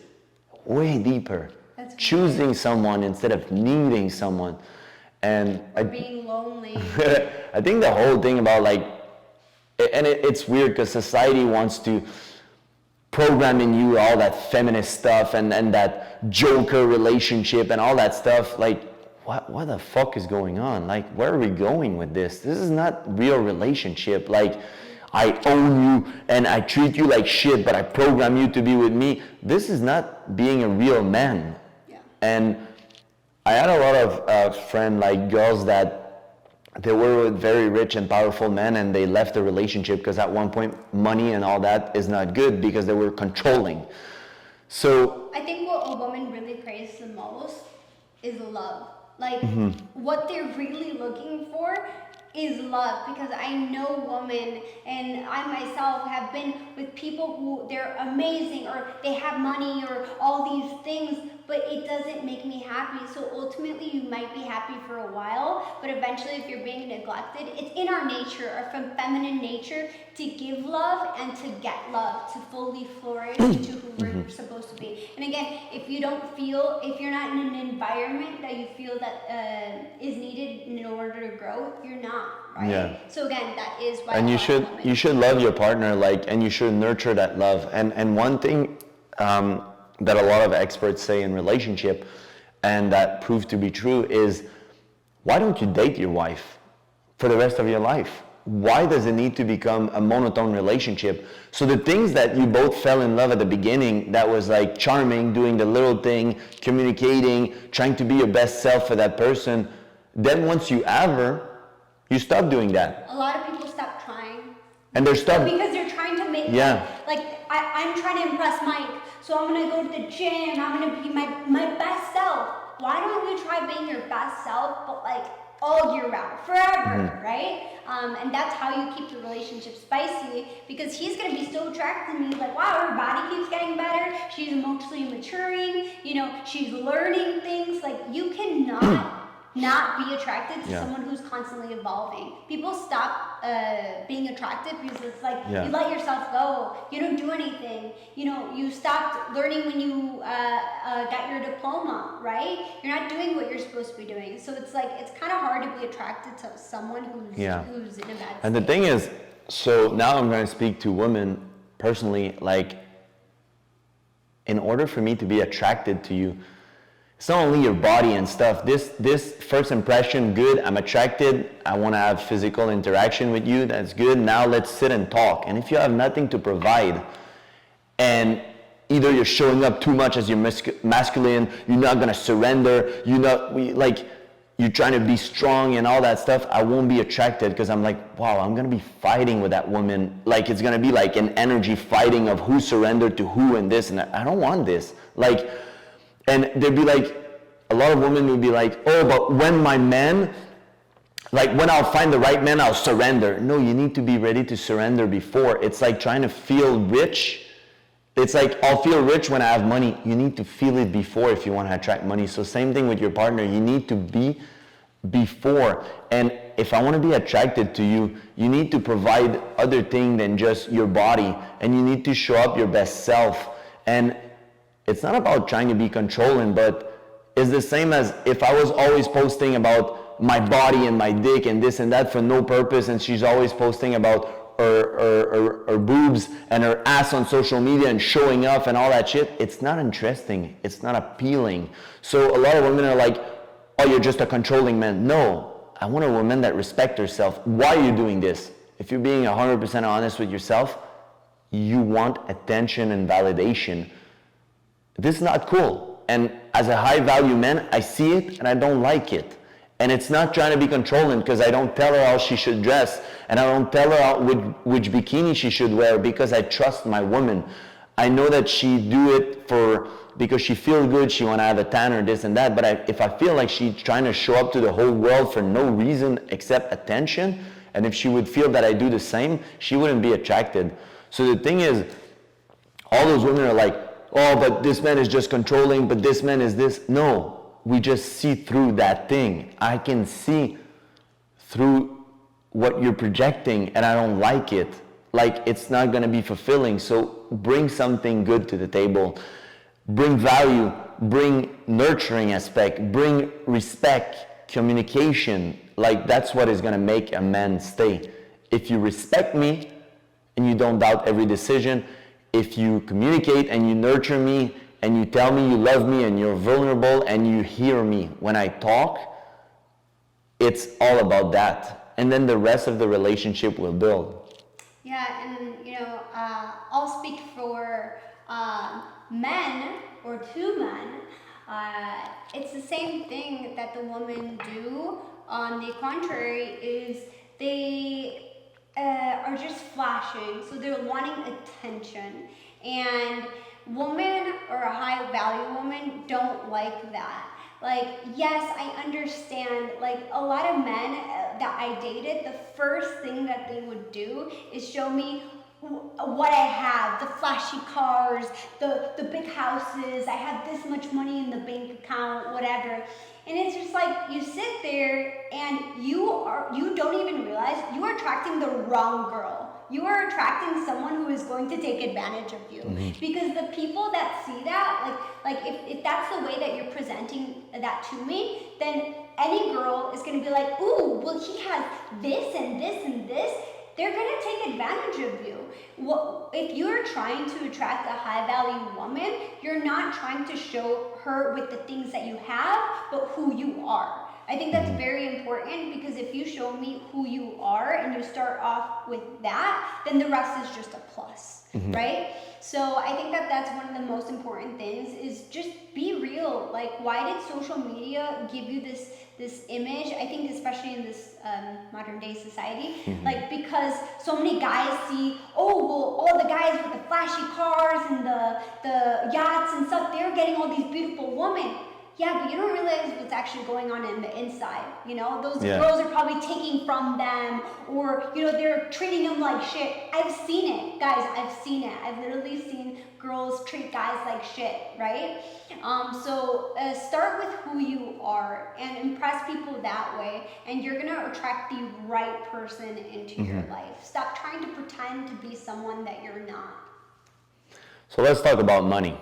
way deeper. That's choosing someone instead of needing someone. And being lonely. I think the whole thing about like, and it's weird because society wants to program in you all that feminist stuff and that joker relationship and all that stuff. Like, what the fuck is going on? Like, where are we going with this? This is not real relationship. Like, I own you and I treat you like shit, but I program you to be with me. This is not being a real man. Yeah. And I had a lot of friends, like girls that they were with very rich and powerful men and they left the relationship because at one point money and all that is not good because they were controlling. So I think what a woman really craves the most is love. Like, what they're really looking for is love, because I know women and I myself have been with people who they're amazing or they have money or all these things, but it doesn't make me happy. So ultimately, you might be happy for a while, but eventually, if you're being neglected, it's in our nature, our feminine nature, to give love and to get love, to fully flourish into who we're supposed to be. And again, if you don't feel, if you're not in an environment that you feel that is needed in order to grow, you're not, right? Yeah. So again, that is why. And you should love your partner, like, and you should nurture that love. And one thing that a lot of experts say in relationship, and that proved to be true, is why don't you date your wife for the rest of your life? Why does it need to become a monotone relationship? So the things that you both fell in love at the beginning, that was like charming, doing the little thing, communicating, trying to be your best self for that person, then once you have her, you stop doing that. A lot of people stop trying. And they're stuck. Because they're trying to make, I'm trying to impress Mike, so I'm going to go to the gym, I'm going to be my best self. Why don't you try being your best self, but like all year round, forever, right? And that's how you keep the relationship spicy, because he's going to be so attracted to me, like, wow, her body keeps getting better, she's emotionally maturing, she's learning things. Like, you cannot not be attracted to someone who's constantly evolving. People stop being attracted because it's like you let yourself go. You don't do anything. You stopped learning when you got your diploma, right? You're not doing what you're supposed to be doing. So it's like, it's kind of hard to be attracted to someone who's in a bad state. And the thing is, so now I'm going to speak to women personally, like, in order for me to be attracted to you, it's not only your body and stuff. This first impression, good, I'm attracted, I want to have physical interaction with you, that's good. Now let's sit and talk. And if you have nothing to provide, and either you're showing up too much as you're masculine, you're not going to surrender, you're trying to be strong and all that stuff, I won't be attracted, because I'm like, wow, I'm going to be fighting with that woman. Like, it's going to be like an energy fighting of who surrendered to who and this and that. I don't want this. And they'd be like, a lot of women would be like, oh, but when when I'll find the right man, I'll surrender. No, you need to be ready to surrender before. It's like trying to feel rich. It's like, I'll feel rich when I have money. You need to feel it before if you want to attract money. So same thing with your partner. You need to be before. And if I want to be attracted to you, you need to provide other things than just your body. And you need to show up your best self. And it's not about trying to be controlling, but it's the same as if I was always posting about my body and my dick and this and that for no purpose, and she's always posting about her boobs and her ass on social media and showing off and all that shit. It's not interesting. It's not appealing. So a lot of women are like, oh, you're just a controlling man. No, I want a woman that respects herself. Why are you doing this? If you're being 100% honest with yourself, you want attention and validation. This is not cool. And as a high value man, I see it and I don't like it. And it's not trying to be controlling, because I don't tell her how she should dress, and I don't tell her which bikini she should wear, because I trust my woman. I know that she do it because she feels good, she want to have a tan or this and that, but if I feel like she's trying to show up to the whole world for no reason except attention, and if she would feel that I do the same, she wouldn't be attracted. So the thing is, all those women are like, oh, but this man is just controlling, but this man is this. No, we just see through that thing. I can see through what you're projecting, and I don't like it. Like, it's not going to be fulfilling. So bring something good to the table. Bring value, bring nurturing aspect, bring respect, communication. Like, that's what is going to make a man stay. If you respect me and you don't doubt every decision, if you communicate and you nurture me and you tell me you love me and you're vulnerable and you hear me when I talk, it's all about that. And then the rest of the relationship will build. Yeah, and I'll speak for men or two men. It's the same thing that the women do. On the contrary, is they are just flashing, so they're wanting attention, and women or a high value woman don't like that. Like, yes, I understand, like, a lot of men that I dated, the first thing that they would do is show me what I have, the flashy cars, the big houses, I have this much money in the bank account, whatever. And it's just like you sit there and you don't even realize you are attracting the wrong girl. You are attracting someone who is going to take advantage of you. Mm-hmm. Because the people that see that, like if that's the way that you're presenting that to me, then any girl is going to be like, ooh, well, he has this and this and this. They're going to take advantage of you. Well, if you're trying to attract a high-value woman, you're not trying to show her with the things that you have, but who you are. I think that's very important, because if you show me who you are and you start off with that, then the rest is just a plus, right? So I think that that's one of the most important things, is just be real. Like, why did social media give you this image? I think especially in this modern day society, like, because so many guys see, oh, well, all the guys with the flashy cars and the yachts and stuff, they're getting all these beautiful women. Yeah, but you don't realize what's actually going on in the inside. You know, those girls are probably taking from them, or, you know, they're treating them like shit. I've seen it, guys. I've seen it. I've literally seen girls treat guys like shit, right? So start with who you are and impress people that way, and you're gonna attract the right person into your life. Stop trying to pretend to be someone that you're not. So let's talk about money.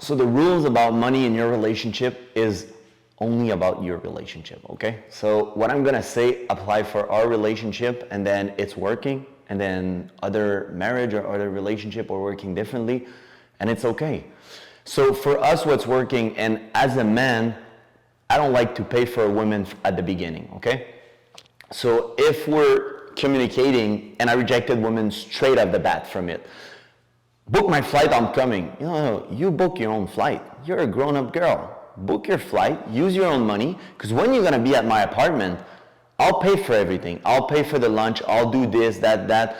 So the rules about money in your relationship is only about your relationship, okay? So what I'm gonna say apply for our relationship, and then it's working, and then other marriage or other relationship are working differently, and it's okay. So for us, what's working, and as a man, I don't like to pay for a woman at the beginning, okay? So if we're communicating and I rejected women straight off the bat from it, book my flight, I'm coming. No, you book your own flight. You're a grown-up girl. Book your flight, use your own money, because when you're gonna be at my apartment, I'll pay for everything. I'll pay for the lunch, I'll do this, that.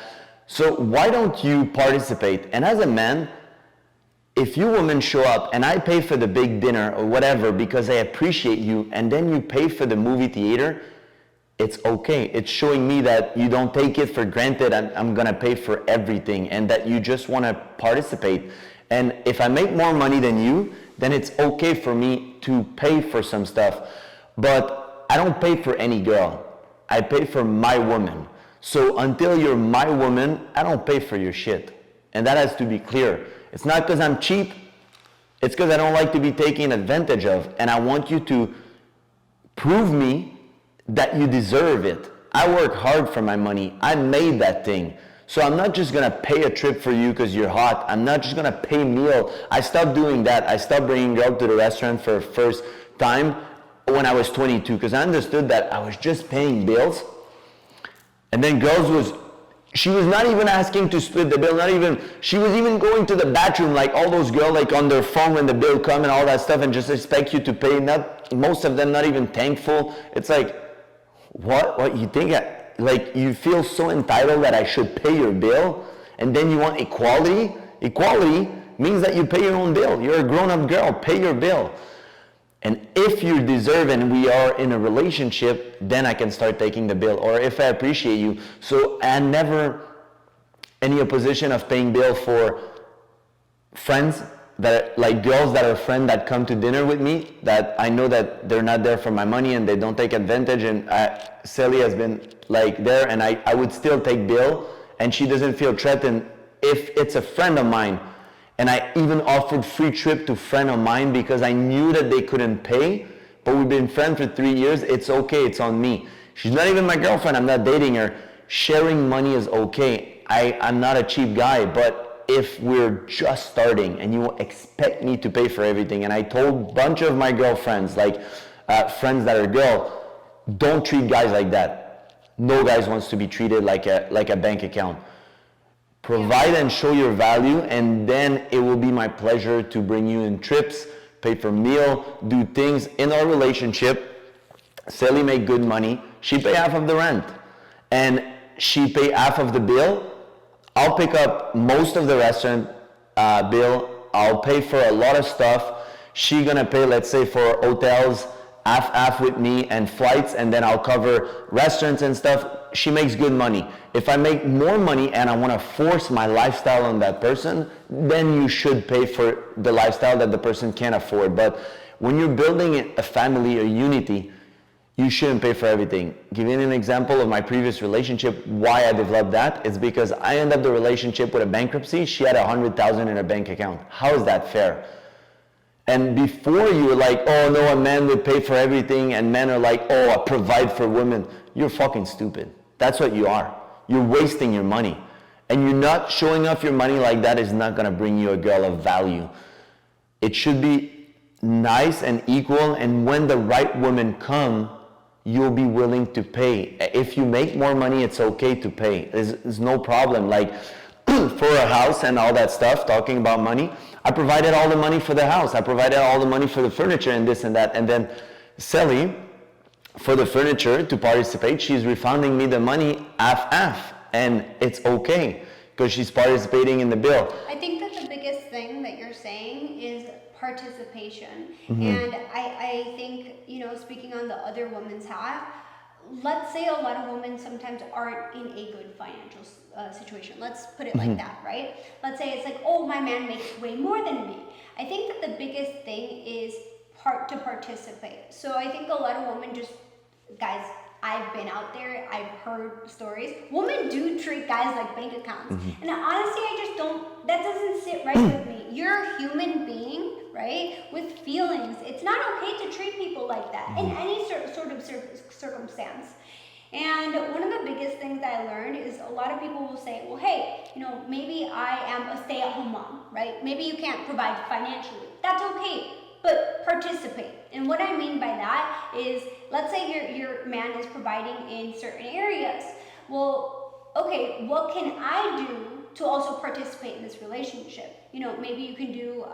So why don't you participate? And as a man, if you women show up and I pay for the big dinner or whatever because I appreciate you, and then you pay for the movie theater, it's okay. It's showing me that you don't take it for granted. I'm gonna pay for everything, and that you just wanna participate. And if I make more money than you, then it's okay for me to pay for some stuff. But I don't pay for any girl. I pay for my woman. So until you're my woman, I don't pay for your shit. And that has to be clear. It's not because I'm cheap. It's because I don't like to be taken advantage of. And I want you to prove me that you deserve it. I work hard for my money. I made that thing. So I'm not just gonna pay a trip for you because you're hot. I'm not just gonna pay meal. I stopped doing that. I stopped bringing girls to the restaurant for the first time when I was 22, because I understood that I was just paying bills. And then she was not even asking to split the bill, she was even going to the bathroom like all those girls, like on their phone when the bill come and all that stuff, and just expect you to pay. Not most of them not even thankful. It's like, what you think? Like, you feel so entitled that I should pay your bill, and then you want equality? Equality means that you pay your own bill. You're a grown-up girl, pay your bill. And if you deserve and we are in a relationship, then I can start taking the bill, or if I appreciate you. So I never any opposition of paying bill for friends, that like girls that are friends that come to dinner with me, that I know that they're not there for my money and they don't take advantage, and Celi has been like there, and I would still take bill, and she doesn't feel threatened if it's a friend of mine. And I even offered free trip to friend of mine because I knew that they couldn't pay, but we've been friends for 3 years. It's okay, it's on me. She's not even my girlfriend, I'm not dating her. Sharing money is okay. I'm not a cheap guy, but if we're just starting and you expect me to pay for everything, and I told a bunch of my girlfriends, like friends that are girl, don't treat guys like that. No guys wants to be treated like a bank account. Provide and show your value, and then it will be my pleasure to bring you in trips, pay for meal, do things in our relationship. Celi make good money. She pay half of the rent, and she pay half of the bill. I'll pick up most of the restaurant bill. I'll pay for a lot of stuff. She gonna pay, let's say, for hotels half with me and flights, and then I'll cover restaurants and stuff, she makes good money. If I make more money and I want to force my lifestyle on that person, then you should pay for the lifestyle that the person can't afford. But when you're building a family, a unity, you shouldn't pay for everything. Giving an example of my previous relationship, why I developed that, is because I ended up the relationship with a bankruptcy. She had $100,000 in her bank account. How is that fair? And before you were like, oh no, a man would pay for everything, and men are like, oh, I provide for women. You're fucking stupid. That's what you are. You're wasting your money. And you're not showing off your money like that is not gonna bring you a girl of value. It should be nice and equal, and when the right women come, you'll be willing to pay. If you make more money, it's okay to pay. There's no problem. Like for a house and all that stuff, talking about money, I provided all the money for the house. I provided all the money for the furniture and this and that. And then Celi, for the furniture to participate, she's refunding me the money half. And it's okay because she's participating in the bill. I think that the biggest thing that you're saying is participation. Mm-hmm. And I think, speaking on the other woman's half, let's say a lot of women sometimes aren't in a good financial situation. Let's put it like that, right? Let's say it's like, oh, my man makes way more than me. I think that the biggest thing is to participate. So I think a lot of women guys, I've been out there, I've heard stories. Women do treat guys like bank accounts. And honestly, that doesn't sit right with me. You're a human being, right, with feelings. It's not okay to treat people like that in any sort of circumstance. And one of the biggest things that I learned is a lot of people will say, well, hey, maybe I am a stay-at-home mom, right? Maybe you can't provide financially. That's okay, but participate. And what I mean by that is, let's say your man is providing in certain areas. Well, okay, what can I do to also participate in this relationship? Maybe you can do,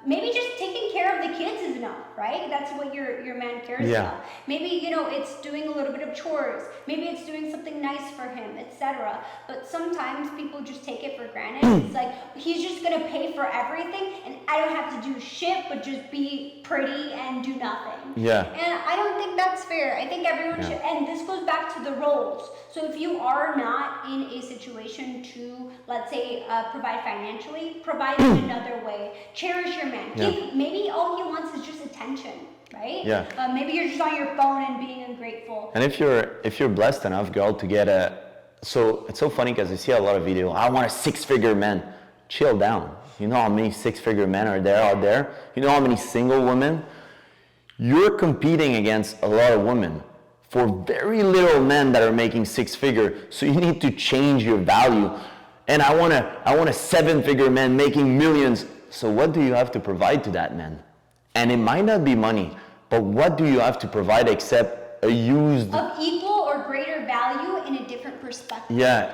maybe just taking care of the kids is enough, right? That's what your man cares about. Maybe, it's doing a little bit of chores. Maybe it's doing something nice for him, etc. But sometimes people just take it for granted. It's like, he's just gonna pay for everything and I don't have to do shit but just be pretty and do nothing. Yeah. And I don't think that's fair. I think everyone should, and this goes back to the roles. So if you are not in a situation to, let's say, provide financially, provide in another way. Cherish your man. Maybe all he wants is just attention, right? Yeah. Maybe you're just on your phone and being ungrateful. And if you're blessed enough, girl, to get so it's so funny because I see a lot of video. I want a 6-figure man. Chill down. You know how many 6-figure men are there out there? You know how many single women? You're competing against a lot of women for very little men that are making 6-figure. So you need to change your value. And I want a 7-figure man making millions. So what do you have to provide to that man? And it might not be money, but what do you have to provide except a used... Of equal or greater value in a different perspective. Yeah,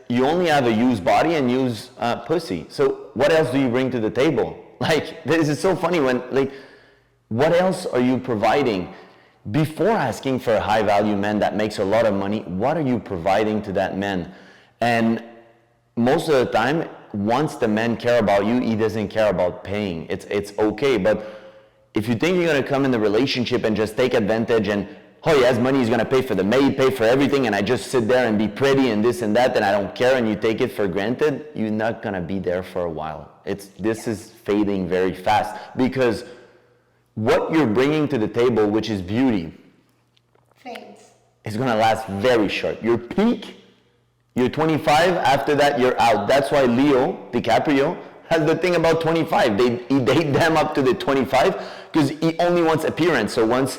you only have a used body and used pussy. So what else do you bring to the table? Like, this is so funny what else are you providing? Before asking for a high value man that makes a lot of money, what are you providing to that man? And most of the time, once the man care about you, he doesn't care about paying. It's okay, but if you think you're gonna come in the relationship and just take advantage and, oh, he has money, he's gonna pay for the maid, pay for everything, and I just sit there and be pretty and this and that, and I don't care, and you take it for granted, you're not gonna be there for a while. This is fading very fast because what you're bringing to the table, which is beauty, fades. It's gonna last very short. Your peak, you're 25, after that you're out. That's why Leo DiCaprio has the thing about 25. He date them up to the 25 because he only wants appearance. So once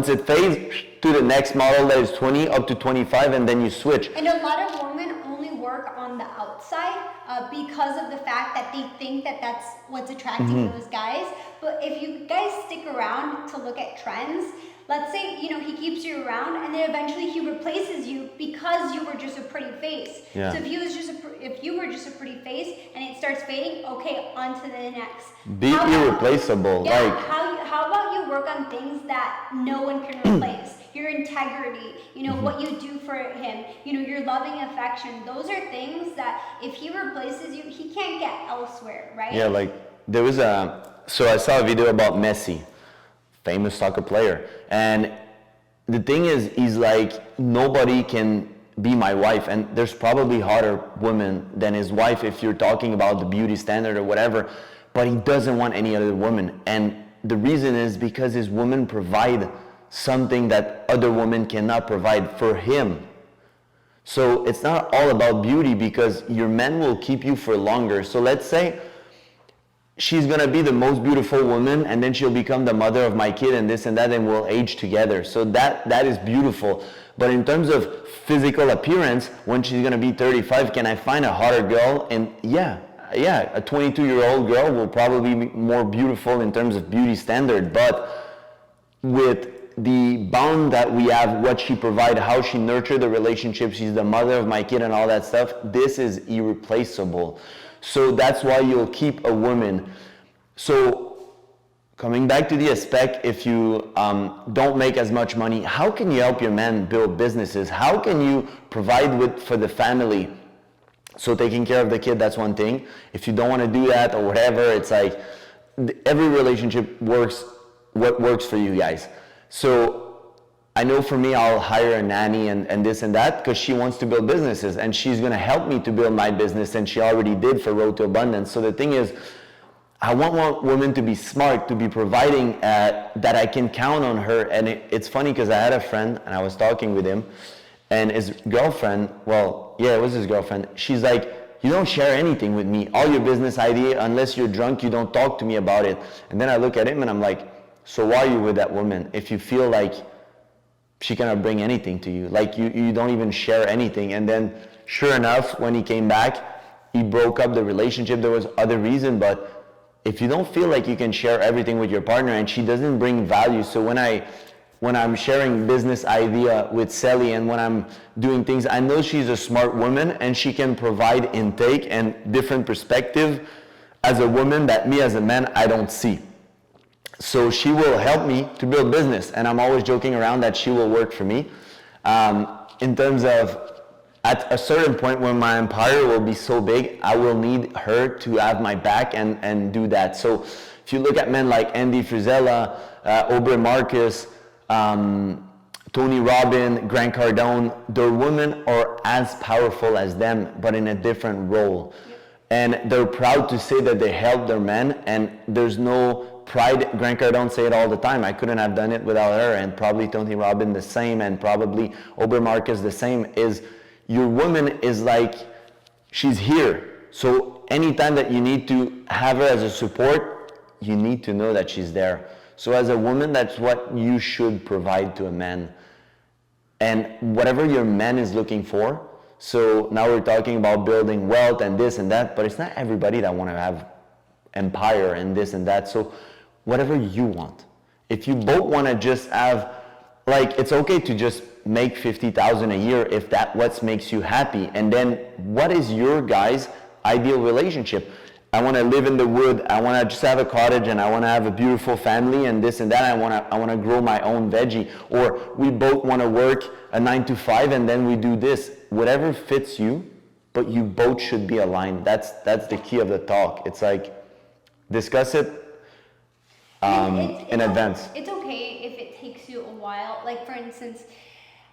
it fades, to the next model that is 20 up to 25, and then you switch. And a lot of women only work on the outside because of the fact that they think that that's what's attracting those guys. But if you guys stick around to look at trends, let's say, he keeps you around and then eventually he replaces you because you were just a pretty face. Yeah. So if you were just a pretty face and it starts fading, okay, on to the next. Be irreplaceable. Yeah, how about you work on things that no one can replace? Your integrity, what you do for him, your loving affection. Those are things that if he replaces you, he can't get elsewhere, right? Yeah, there was so I saw a video about Messi. famous soccer player. And the thing is, he's like, nobody can be my wife. And there's probably hotter women than his wife if you're talking about the beauty standard or whatever. But he doesn't want any other woman. And the reason is because his women provide something that other women cannot provide for him. So it's not all about beauty, because your man will keep you for longer. So let's say she's gonna be the most beautiful woman, and then she'll become the mother of my kid and this and that, and we'll age together. So that is beautiful. But in terms of physical appearance, when she's gonna be 35, can I find a hotter girl? And yeah, a 22-year-old girl will probably be more beautiful in terms of beauty standard, but with the bond that we have, what she provides, how she nurtured the relationship, she's the mother of my kid and all that stuff, this is irreplaceable. So that's why you'll keep a woman. So coming back to the aspect, if you don't make as much money, how can you help your man build businesses? How can you provide for the family? So taking care of the kid, that's one thing. If you don't want to do that or whatever, it's like every relationship works what works for you guys. So I know for me, I'll hire a nanny and this and that because she wants to build businesses, and she's going to help me to build my business, and she already did for Road to Abundance. So the thing is, I want women to be smart, to be providing that I can count on her. And it's funny because I had a friend and I was talking with him, and his girlfriend, it was his girlfriend. She's like, you don't share anything with me. All your business idea, unless you're drunk, you don't talk to me about it. And then I look at him and I'm like, so why are you with that woman if you feel like she cannot bring anything to you? Like you don't even share anything. And then sure enough, when he came back, he broke up the relationship. There was other reason, but if you don't feel like you can share everything with your partner and she doesn't bring value. So when I'm sharing business idea with Celi and when I'm doing things, I know she's a smart woman and she can provide intake and different perspective as a woman that me as a man, I don't see. So she will help me to build business, and I'm always joking around that she will work for me. In terms of, at a certain point when my empire will be so big, I will need her to have my back and do that. So if you look at men like Andy Frizella, Aubrey Marcus, Tony Robbins, Grant Cardone, their women are as powerful as them, but in a different role. And they're proud to say that they help their men, and there's no pride. Grant Cardone say it all the time. I couldn't have done it without her, and probably Tony Robbins the same, and probably Aubrey Marcus the same. Is your woman is like, she's here. So anytime that you need to have her as a support, you need to know that she's there. So as a woman, that's what you should provide to a man. And whatever your man is looking for, so now we're talking about building wealth and this and that, but it's not everybody that want to have empire and this and that. So whatever you want. If you both want to just have, like, it's okay to just make $50,000 a year if that what makes you happy. And then what is your guys' ideal relationship? I want to live in the wood. I want to just have a cottage, and I want to have a beautiful family and this and that. I want to grow my own veggie. Or we both want to work a 9 to 5 and then we do this. Whatever fits you, but you both should be aligned. That's the key of the talk. It's like, discuss it in advance. It's okay if it takes you a while. Like, for instance,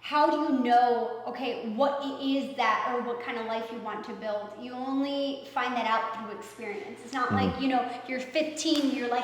how do you know, okay, what it is that, or what kind of life you want to build? You only find that out through experience. It's not like, you're 15, you're like,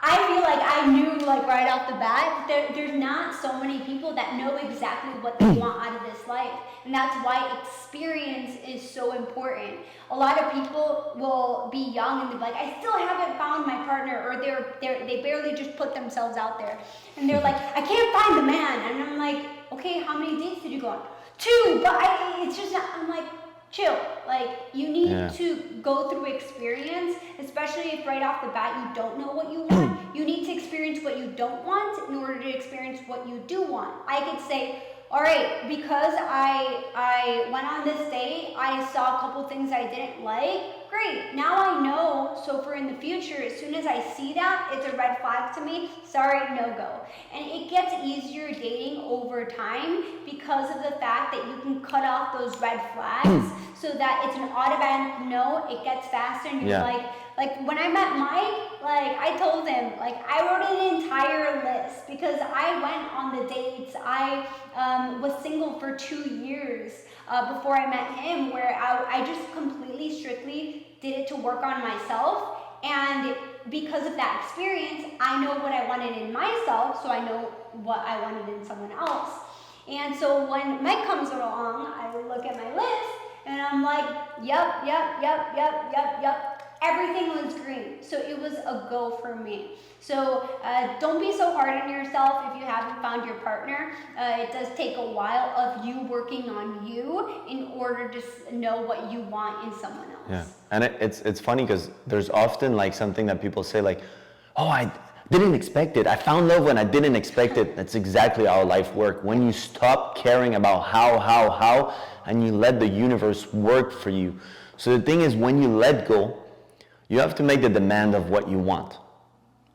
I feel like I knew, like, right off the bat, there's not so many people that know exactly what they want out of this life. And that's why experience is so important. A lot of people will be young and be like, I still haven't found my partner, or they barely just put themselves out there. And they're like, I can't find the man. And I'm like, okay, how many dates did you go on? 2, but it's just not, I'm like, chill. Like, you need to go through experience, especially if right off the bat you don't know what you want. You need to experience what you don't want in order to experience what you do want. I could say, all right, because I went on this date, I saw a couple things I didn't like. Great, now I know, so for in the future, as soon as I see that, it's a red flag to me. Sorry, no go. And it gets easier dating over time because of the fact that you can cut off those red flags so that it's an automatic no, it gets faster, and you're like, Like when I met Mike, like I told him, like I wrote an entire list because I went on the dates. I was single for 2 years before I met him, where I just completely, strictly did it to work on myself. And because of that experience, I know what I wanted in myself, so I know what I wanted in someone else. And so when Mike comes along, I look at my list and I'm like, yep. Everything was green. So it was a go for me. So don't be so hard on yourself if you haven't found your partner. It does take a while of you working on you in order to know what you want in someone else. Yeah, and it's funny because there's often like something that people say like, oh, I didn't expect it. I found love when I didn't expect it. That's exactly how life works. When you stop caring about how, and you let the universe work for you. So the thing is, when you let go, you have to make the demand of what you want.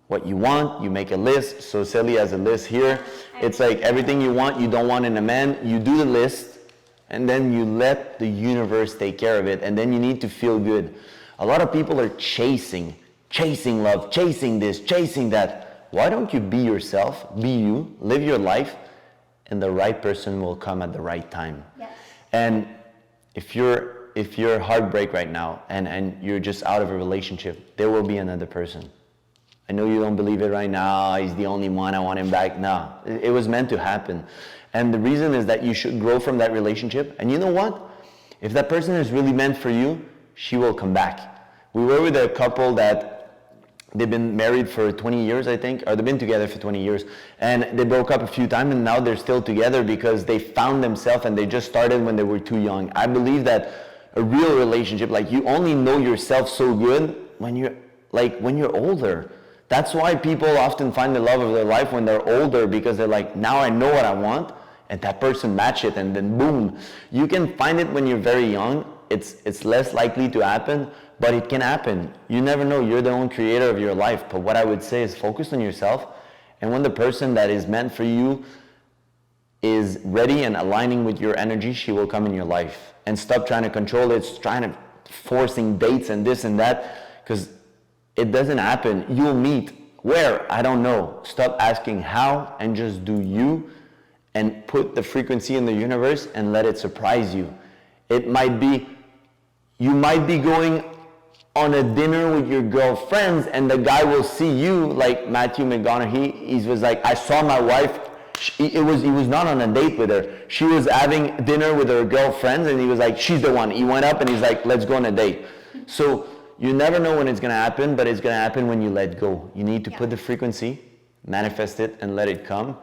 What you want, you make a list. So Celi has a list here. It's like everything you want, you don't want in a man. You do the list, and then you let the universe take care of it, and then you need to feel good. A lot of people are chasing love, chasing this, chasing that. Why don't you be yourself, be you, live your life, and the right person will come at the right time. Yes. And if you're heartbreak right now and you're just out of a relationship, there will be another person. I know you don't believe it right now, he's the only one, I want him back. No, it was meant to happen. And the reason is that you should grow from that relationship. And you know what? If that person is really meant for you, she will come back. We were with a couple that they've been married for 20 years, I think, or they've been together for 20 years. And they broke up a few times and now they're still together because they found themselves and they just started when they were too young. I believe that a real relationship, like you only know yourself so good when you're older. That's why people often find the love of their life when they're older, because they're like, now I know what I want, and that person match it, and then boom. You can find it when you're very young. It's less likely to happen, but it can happen. You never know. You're the own creator of your life. But what I would say is focus on yourself, and when the person that is meant for you is ready and aligning with your energy, she will come in your life. And stop trying to control it, trying to forcing dates and this and that, because it doesn't happen. You'll meet. Where? I don't know. Stop asking how and just do you, and put the frequency in the universe and let it surprise you. It might be, you might be going on a dinner with your girlfriends and the guy will see you, like Matthew McConaughey. He was like, I saw my wife. He was not on a date with her. She was having dinner with her girlfriends and he was like, she's the one. He went up and he's like, let's go on a date. So you never know when it's going to happen, but it's going to happen when you let go. You need to put the frequency, manifest it, and let it come.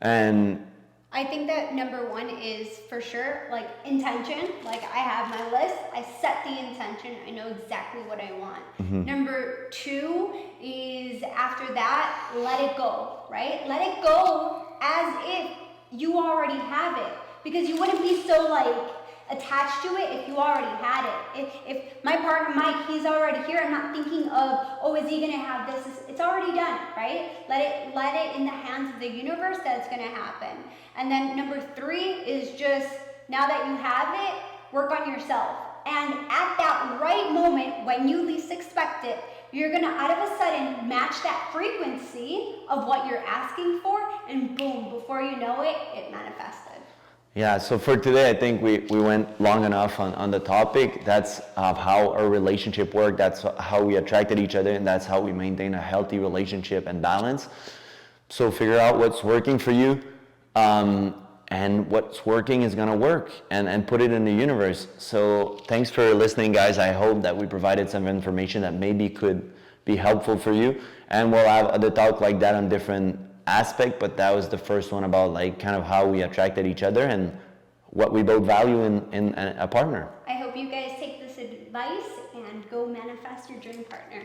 And I think that number one is for sure, like intention. Like I have my list, I set the intention, I know exactly what I want. Mm-hmm. Number two is after that, let it go, right? Let it go as if you already have it, because you wouldn't be so like attached to it if you already had it. If my partner Mike, he's already here, I'm not thinking of, oh, is he gonna have this? It's already done, right? Let it in the hands of the universe that it's gonna happen. And then number three is just, now that you have it, work on yourself. And at that right moment, when you least expect it, you're gonna out of a sudden match that frequency of what you're asking for, and boom, before you know it, it manifested. Yeah, so for today, I think we went long enough on the topic. That's how our relationship worked. That's how we attracted each other, and that's how we maintain a healthy relationship and balance. So figure out what's working for you, and what's working is gonna work, and put it in the universe. So thanks for listening, guys. I hope that we provided some information that maybe could be helpful for you. And we'll have other talk like that on different aspect, but that was the first one about like kind of how we attracted each other and what we both value in a partner. I hope you guys take this advice and go manifest your dream partner.